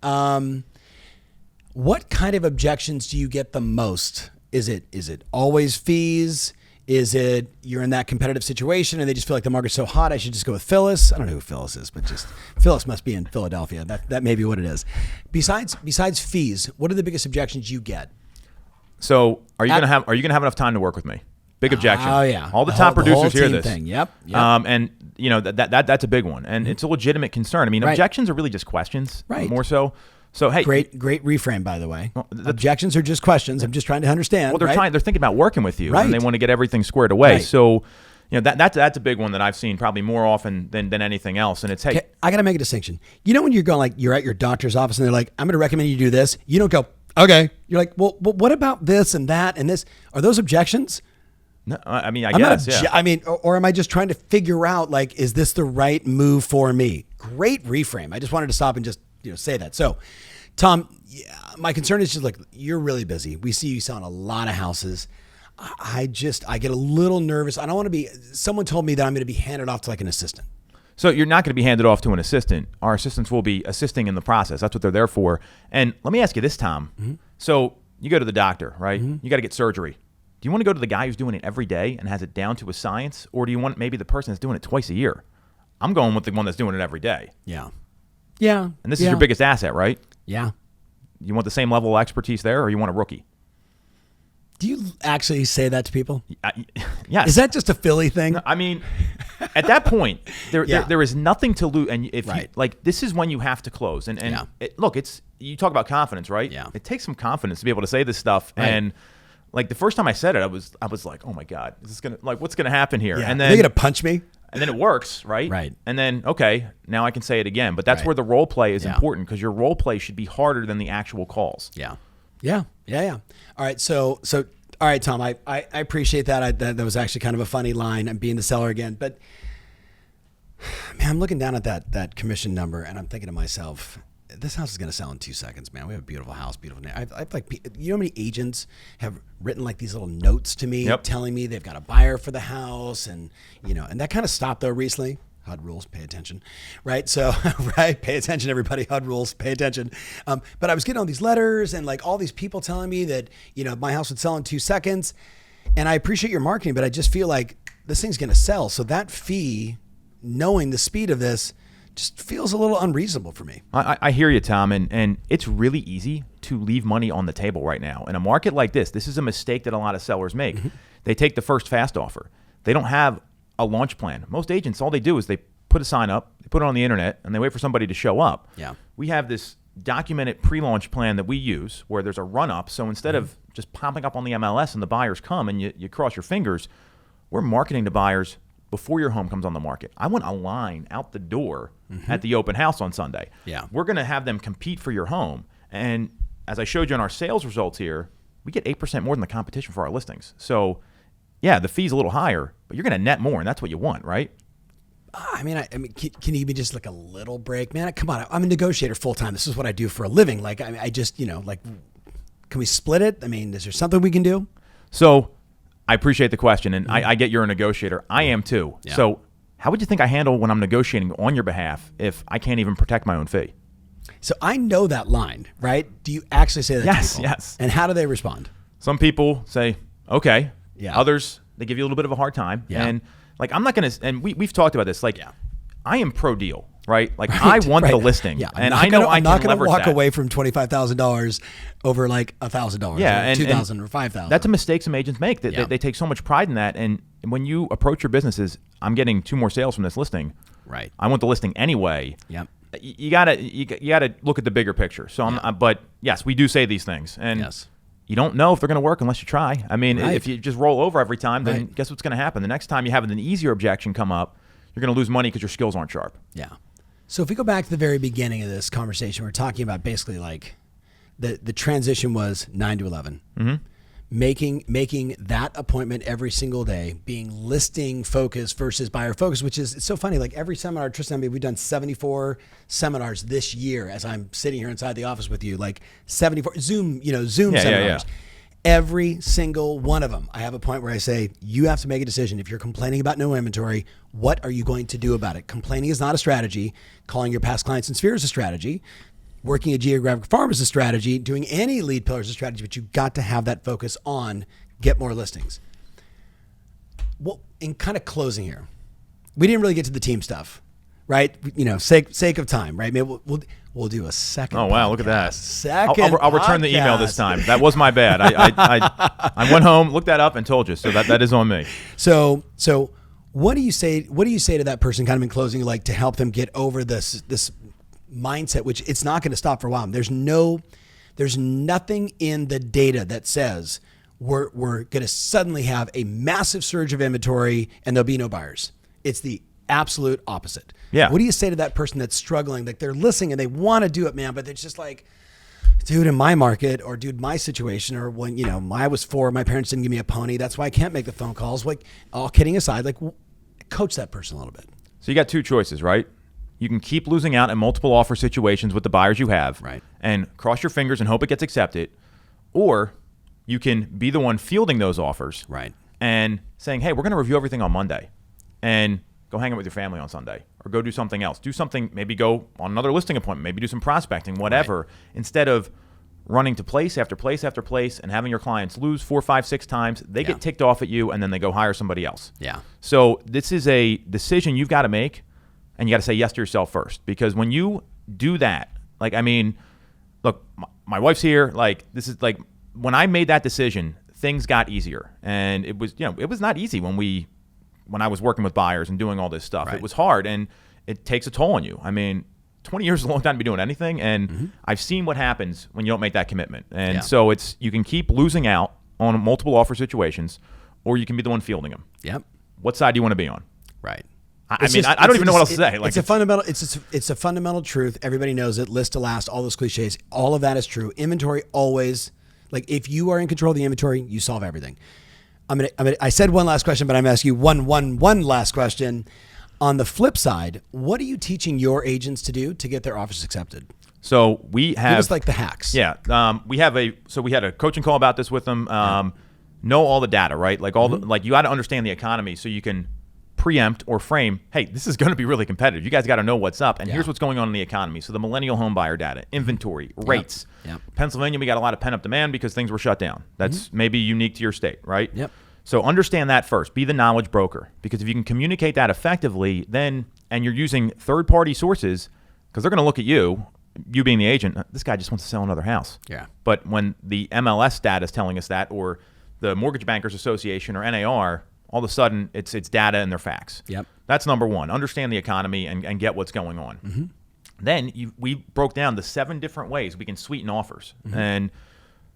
[SPEAKER 1] What kind of objections do you get the most? Is it always fees? Is it you're in that competitive situation and they just feel like the market's so hot, I should just go with Phyllis? I don't know who Phyllis is, but just Phyllis must be in Philadelphia. That may be what it is. Besides fees, what are the biggest objections you get?
[SPEAKER 2] So are you gonna have enough time to work with me? Big objection.
[SPEAKER 1] Oh yeah.
[SPEAKER 2] All the top producers hear this.
[SPEAKER 1] Thing. Yep.
[SPEAKER 2] And that's a big one, and it's a legitimate concern. I mean, objections are really just questions, more so. So hey,
[SPEAKER 1] great reframe, by the way. Objections are just questions. I'm just trying to understand.
[SPEAKER 2] Well, they're thinking about working with you, and they want to get everything squared away. Right. So, that's a big one that I've seen probably more often than anything else. And it's hey,
[SPEAKER 1] I got to make a distinction. When you're going, like, you're at your doctor's office and they're like, I'm going to recommend you do this. You don't go, okay. You're like, well, what about this and that and this? Are those objections?
[SPEAKER 2] No, I mean, I guess, yeah.
[SPEAKER 1] I mean, or am I just trying to figure out, like, is this the right move for me? Great reframe. I just wanted to stop and just say that. So, Tom, my concern is just, look, you're really busy. We see you selling a lot of houses. I get a little nervous. I don't want to be. Someone told me that I'm going to be handed off to like an assistant.
[SPEAKER 2] So you're not going to be handed off to an assistant. Our assistants will be assisting in the process. That's what they're there for. And let me ask you this, Tom. Mm-hmm. So you go to the doctor, right? Mm-hmm. You got to get surgery. Do you want to go to the guy who's doing it every day and has it down to a science? Or do you want maybe the person that's doing it twice a year? I'm going with the one that's doing it every day.
[SPEAKER 1] Yeah. Yeah.
[SPEAKER 2] And this is your biggest asset, right?
[SPEAKER 1] Yeah.
[SPEAKER 2] You want the same level of expertise there, or you want a rookie?
[SPEAKER 1] Do you actually say that to people?
[SPEAKER 2] Yes.
[SPEAKER 1] Is that just a Philly thing?
[SPEAKER 2] I mean, at that point, there is nothing to lose. And if you, like, this is when you have to close. And look, you talk about confidence, right?
[SPEAKER 1] Yeah.
[SPEAKER 2] It takes some confidence to be able to say this stuff. Right. And like the first time I said it, I was like, oh my God, is this gonna, like, what's gonna happen here?
[SPEAKER 1] Yeah.
[SPEAKER 2] And then
[SPEAKER 1] they're gonna punch me.
[SPEAKER 2] And then it works, right?
[SPEAKER 1] Right.
[SPEAKER 2] And then, okay, now I can say it again. But that's where the role play is important, because your role play should be harder than the actual calls.
[SPEAKER 1] Yeah. Yeah. All right. So all right, Tom, I appreciate that. That was actually kind of a funny line. I'm being the seller again. But man, I'm looking down at that commission number and I'm thinking to myself, this house is going to sell in 2 seconds, man. We have a beautiful house, beautiful name. I've like, you know how many agents have written like these little notes to me telling me they've got a buyer for the house, and and that kind of stopped though recently. HUD rules, pay attention, right? So, pay attention, everybody. HUD rules, pay attention. But I was getting all these letters and like all these people telling me that my house would sell in 2 seconds, and I appreciate your marketing, but I just feel like this thing's going to sell. So that fee, knowing the speed of this, just feels a little unreasonable for me.
[SPEAKER 2] I hear you, Tom, and it's really easy to leave money on the table right now. In a market like this is a mistake that a lot of sellers make. Mm-hmm. They take the first fast offer. They don't have a launch plan. Most agents, all they do is they put a sign up, they put it on the internet, and they wait for somebody to show up.
[SPEAKER 1] Yeah.
[SPEAKER 2] We have this documented pre-launch plan that we use where there's a run-up. So instead of just popping up on the MLS and the buyers come and you cross your fingers, we're marketing to buyers before your home comes on the market. I want a line out the door at the open house on Sunday.
[SPEAKER 1] Yeah.
[SPEAKER 2] We're going to have them compete for your home. And as I showed you in our sales results here, we get 8% more than the competition for our listings. So yeah, the fee's a little higher, but you're going to net more, and that's what you want, right?
[SPEAKER 1] I mean, can you give me just like a little break, man? Come on, I'm a negotiator full time. This is what I do for a living. Like, I just, like, can we split it? I mean, is there something we can do?
[SPEAKER 2] So I appreciate the question, and I get you're a negotiator. I am too. Yeah. So how would you think I handle when I'm negotiating on your behalf if I can't even protect my own fee?
[SPEAKER 1] So I know that line, right? Do you actually say that to people?
[SPEAKER 2] Yes.
[SPEAKER 1] And how do they respond?
[SPEAKER 2] Some people say, okay.
[SPEAKER 1] Yeah.
[SPEAKER 2] Others, they give you a little bit of a hard time.
[SPEAKER 1] Yeah.
[SPEAKER 2] And like, I'm not going to, and we've talked about this, like, I am pro deal, right? Like, I want the listing. Yeah.
[SPEAKER 1] And
[SPEAKER 2] I know
[SPEAKER 1] I'm not going to walk
[SPEAKER 2] that.
[SPEAKER 1] away from $25,000 over like $1,000
[SPEAKER 2] yeah,
[SPEAKER 1] or $2,000 or $5,000.
[SPEAKER 2] That's a mistake some agents make. They take so much pride in that. And when you approach your businesses, I'm getting 2 more sales from this listing.
[SPEAKER 1] Right.
[SPEAKER 2] I want the listing anyway.
[SPEAKER 1] Yep.
[SPEAKER 2] You gotta look at the bigger picture. So but yes, we do say these things. And you don't know if they're going to work unless you try. I mean, if you just roll over every time, then guess what's going to happen? The next time you have an easier objection come up, you're going to lose money because your skills aren't sharp.
[SPEAKER 1] Yeah. So if we go back to the very beginning of this conversation, we're talking about basically like the transition was 9 to 11. Mm-hmm. Making that appointment every single day, being listing focused versus buyer focused, which is, it's so funny. Like every seminar, Tristan, we've done 74 seminars this year as I'm sitting here inside the office with you, like 74 Zoom seminars. Yeah. Every single one of them, I have a point where I say, you have to make a decision. If you're complaining about no inventory, what are you going to do about it? Complaining is not a strategy. Calling your past clients and sphere is a strategy. Working a geographic farm is a strategy. Doing any lead pillar is a strategy, but you've got to have that focus on get more listings. Well, in kind of closing here, we didn't really get to the team stuff, right? Sake of time, right? Maybe we'll do a second.
[SPEAKER 2] Oh wow, look at that!
[SPEAKER 1] Second,
[SPEAKER 2] I'll return the email this time. That was my bad. I went home, looked that up, and told you. So that is on me. So what do you say? What do you say to that person, kind of in closing, like to help them get over this mindset, which it's not going to stop for a while. There's nothing in the data that says we're going to suddenly have a massive surge of inventory and there'll be no buyers. It's the absolute opposite. Yeah.
[SPEAKER 1] What do you say to that person that's struggling, like they're listening and they want to do it, man, but it's just like, dude, in my market, or dude, my situation, or when, I was 4, my parents didn't give me a pony. That's why I can't make the phone calls. Like, all kidding aside, like, coach that person a little bit.
[SPEAKER 2] So you got 2 choices, right? You can keep losing out in multiple offer situations with the buyers you have,
[SPEAKER 1] right,
[SPEAKER 2] and cross your fingers and hope it gets accepted, or you can be the one fielding those offers,
[SPEAKER 1] right,
[SPEAKER 2] and saying, hey, we're going to review everything on Monday. And Go hang out with your family on Sunday, or go do something else. Do something, maybe go on another listing appointment, maybe do some prospecting, whatever, instead of running to place after place after place and having your clients lose 4, 5, 6 times. They get ticked off at you, and then they go hire somebody else.
[SPEAKER 1] Yeah.
[SPEAKER 2] So this is a decision you've got to make, and you got to say yes to yourself first. Because when you do that, like, I mean, look, my wife's here. Like, this is like, when I made that decision, things got easier. And it was, it was not easy when I was working with buyers and doing all this stuff. Right. It was hard, and it takes a toll on you. I mean, 20 years is a long time to be doing anything, and I've seen what happens when you don't make that commitment. And so you can keep losing out on multiple offer situations, or you can be the one fielding them.
[SPEAKER 1] Yep.
[SPEAKER 2] What side do you want to be on?
[SPEAKER 1] Right.
[SPEAKER 2] I don't even know what else to say. Like,
[SPEAKER 1] it's a fundamental. It's a fundamental truth. Everybody knows it. List to last. All those cliches. All of that is true. Inventory always. Like, if you are in control of the inventory, you solve everything. I said one last question, but I'm asking you one last question. On the flip side, what are you teaching your agents to do to get their offers accepted?
[SPEAKER 2] So we have,
[SPEAKER 1] give us like the hacks.
[SPEAKER 2] Yeah. We had a coaching call about this with them. Know all the data, right? Like you got to understand the economy so you can preempt or frame, hey, this is going to be really competitive. You guys got to know what's up, and here's what's going on in the economy. So the millennial home buyer data, inventory, rates.
[SPEAKER 1] Yep.
[SPEAKER 2] Pennsylvania, we got a lot of pent-up demand because things were shut down. That's maybe unique to your state, right?
[SPEAKER 1] Yep.
[SPEAKER 2] So understand that first. Be the knowledge broker, because if you can communicate that effectively, and you're using third-party sources, because they're going to look at you being the agent, this guy just wants to sell another house.
[SPEAKER 1] Yeah.
[SPEAKER 2] But when the MLS data is telling us that, or the Mortgage Bankers Association or NAR, all of a sudden it's data and they're facts.
[SPEAKER 1] Yep.
[SPEAKER 2] That's number one. Understand the economy and get what's going on. Then we broke down the 7 different ways we can sweeten offers. And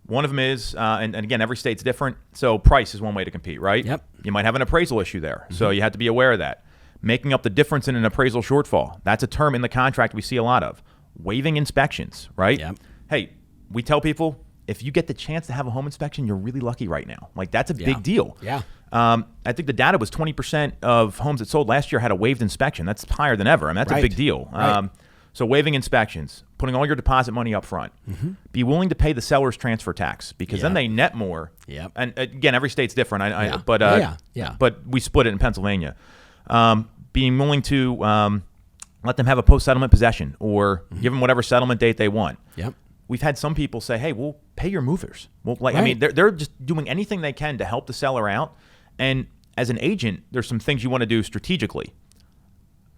[SPEAKER 2] one of them is, and again, every state's different. So price is one way to compete, right?
[SPEAKER 1] Yep.
[SPEAKER 2] You might have an appraisal issue there. So you have to be aware of that. Making up the difference in an appraisal shortfall. That's a term in the contract we see a lot of. Waiving inspections, right?
[SPEAKER 1] Yep.
[SPEAKER 2] Hey, we tell people, if you get the chance to have a home inspection, you're really lucky right now. Like, that's a big deal.
[SPEAKER 1] Yeah.
[SPEAKER 2] I think the data was 20% of homes that sold last year had a waived inspection. That's higher than ever. I mean, that's a big deal.
[SPEAKER 1] Right.
[SPEAKER 2] So waiving inspections, putting all your deposit money up front. Be willing to pay the seller's transfer tax, because then they net more.
[SPEAKER 1] Yep.
[SPEAKER 2] And again, every state's different. But we split it in Pennsylvania. Being willing to let them have a post-settlement possession, or give them whatever settlement date they want.
[SPEAKER 1] Yep.
[SPEAKER 2] We've had some people say, hey, we'll pay your movers. Well, I mean, they're just doing anything they can to help the seller out. And as an agent, there's some things you want to do strategically.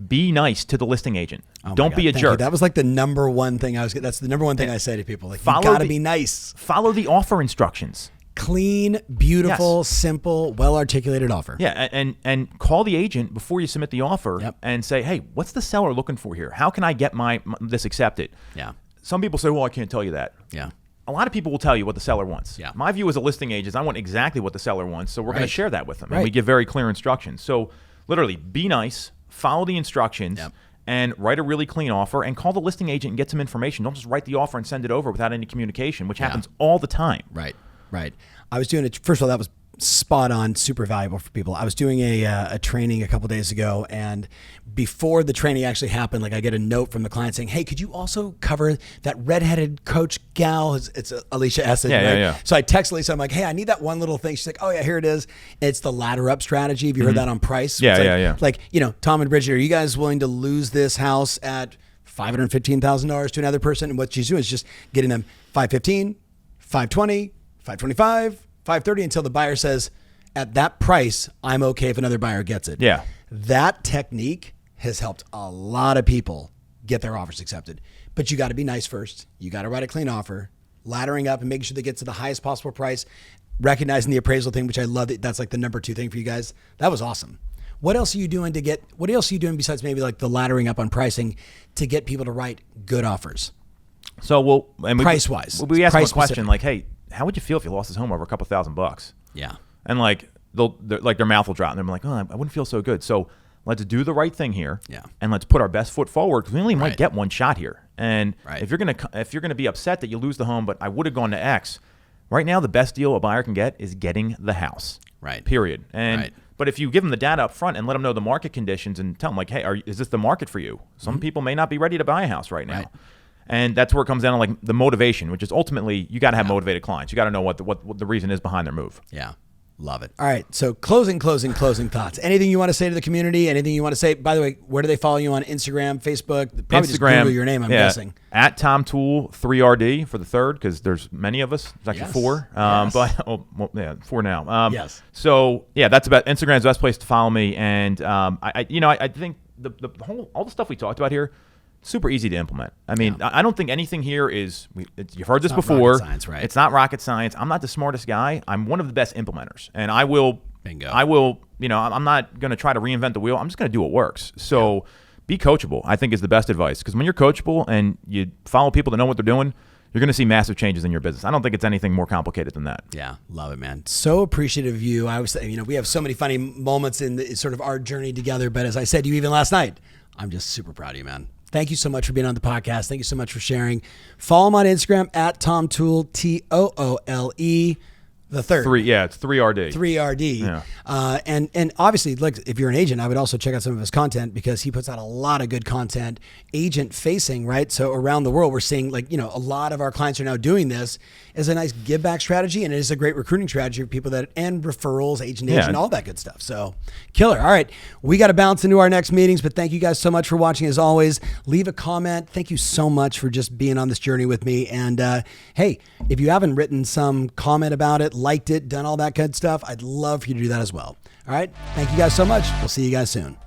[SPEAKER 2] Be nice to the listing agent. Don't be a jerk.
[SPEAKER 1] You. That was like the number one thing that's the number one thing I say to people. Like, you got to be nice.
[SPEAKER 2] Follow the offer instructions.
[SPEAKER 1] Clean, beautiful, simple, well-articulated offer.
[SPEAKER 2] Yeah, and call the agent before you submit the offer and say, hey, what's the seller looking for here? How can I get this accepted?
[SPEAKER 1] Yeah.
[SPEAKER 2] Some people say, well, I can't tell you that.
[SPEAKER 1] Yeah.
[SPEAKER 2] A lot of people will tell you what the seller wants.
[SPEAKER 1] Yeah.
[SPEAKER 2] My view as a listing agent is I want exactly what the seller wants, so we're going to share that with them.
[SPEAKER 1] Right.
[SPEAKER 2] And we give very clear instructions. So literally, be nice, follow the instructions, and write a really clean offer, and call the listing agent and get some information. Don't just write the offer and send it over without any communication, which happens all the time.
[SPEAKER 1] Right. I was doing it. First of all, that was spot on, super valuable for people. I was doing a training a couple days ago, and before the training actually happened, like, I get a note from the client saying, hey, could you also cover that redheaded coach gal? It's Alicia Essig, right?
[SPEAKER 2] Yeah.
[SPEAKER 1] So I text Alicia, I'm like, hey, I need that one little thing. She's like, oh yeah, here it is. It's the ladder up strategy. Have you heard that on price?
[SPEAKER 2] Yeah.
[SPEAKER 1] Like, Tom and Bridget, are you guys willing to lose this house at $515,000 to another person? And what she's doing is just getting them $515, $520, $525, $530 until the buyer says, at that price, I'm okay if another buyer gets it.
[SPEAKER 2] Yeah.
[SPEAKER 1] That technique has helped a lot of people get their offers accepted. But you got to be nice first. You got to write a clean offer, laddering up and making sure they get to the highest possible price, recognizing the appraisal thing, which I love. That's like the number 2 thing for you guys. That was awesome. What else are you doing besides maybe like the laddering up on pricing to get people to write good offers?
[SPEAKER 2] So
[SPEAKER 1] price-wise.
[SPEAKER 2] We asked them a question
[SPEAKER 1] specific.
[SPEAKER 2] like, hey, how would you feel if you lost his home over a couple $1,000?
[SPEAKER 1] Yeah.
[SPEAKER 2] And like, their mouth will drop, and they're like, oh, I wouldn't feel so good. So let's do the right thing here.
[SPEAKER 1] Yeah.
[SPEAKER 2] And let's put our best foot forward, because we only might get one shot here. And
[SPEAKER 1] Right.
[SPEAKER 2] if you're gonna be upset that you lose the home, but I would have gone to X, right now the best deal a buyer can get is getting the house.
[SPEAKER 1] Right.
[SPEAKER 2] Period. And but if you give them the data up front and let them know the market conditions and tell them like, hey, is this the market for you? Some people may not be ready to buy a house right now.
[SPEAKER 1] Right.
[SPEAKER 2] And that's where it comes down to like the motivation, which is ultimately you got to have motivated clients. You got to know what the reason is behind their move.
[SPEAKER 1] Yeah. Love it. All right. So closing thoughts. Anything you want to say to the community? Anything you want to say? By the way, where do they follow you on Instagram, Facebook? Probably just Google your name, I'm guessing.
[SPEAKER 2] At Tom Toole 3RD for the third, because there's many of us. There's actually four. But four now.
[SPEAKER 1] Yes.
[SPEAKER 2] So that's about Instagram's the best place to follow me. And I think all the stuff we talked about here, super easy to implement. I mean, I don't think anything here is, you've heard this before.
[SPEAKER 1] Rocket science, right?
[SPEAKER 2] It's not rocket science. I'm not the smartest guy. I'm one of the best implementers. And I will,
[SPEAKER 1] Bingo.
[SPEAKER 2] I'm not going to try to reinvent the wheel. I'm just going to do what works. So be coachable, I think, is the best advice. Because when you're coachable and you follow people that know what they're doing, you're going to see massive changes in your business. I don't think it's anything more complicated than that.
[SPEAKER 1] Yeah, love it, man. So appreciative of you. I was saying, we have so many funny moments in sort of our journey together. But as I said to you even last night, I'm just super proud of you, man. Thank you so much for being on the podcast. Thank you so much for sharing. Follow him on Instagram at Tom Toole, TOOLE. The third.
[SPEAKER 2] It's 3RD.
[SPEAKER 1] 3RD.
[SPEAKER 2] Yeah.
[SPEAKER 1] And obviously, look, if you're an agent, I would also check out some of his content because he puts out a lot of good content, agent facing, right? So around the world, we're seeing a lot of our clients are now doing this as a nice give back strategy. And it is a great recruiting strategy for people and referrals, agent, all that good stuff. So killer. All right. We got to bounce into our next meetings, but thank you guys so much for watching as always. Leave a comment. Thank you so much for just being on this journey with me. And hey, if you haven't written some comment about it, liked it, done all that good stuff, I'd love for you to do that as well. All right. Thank you guys so much. We'll see you guys soon.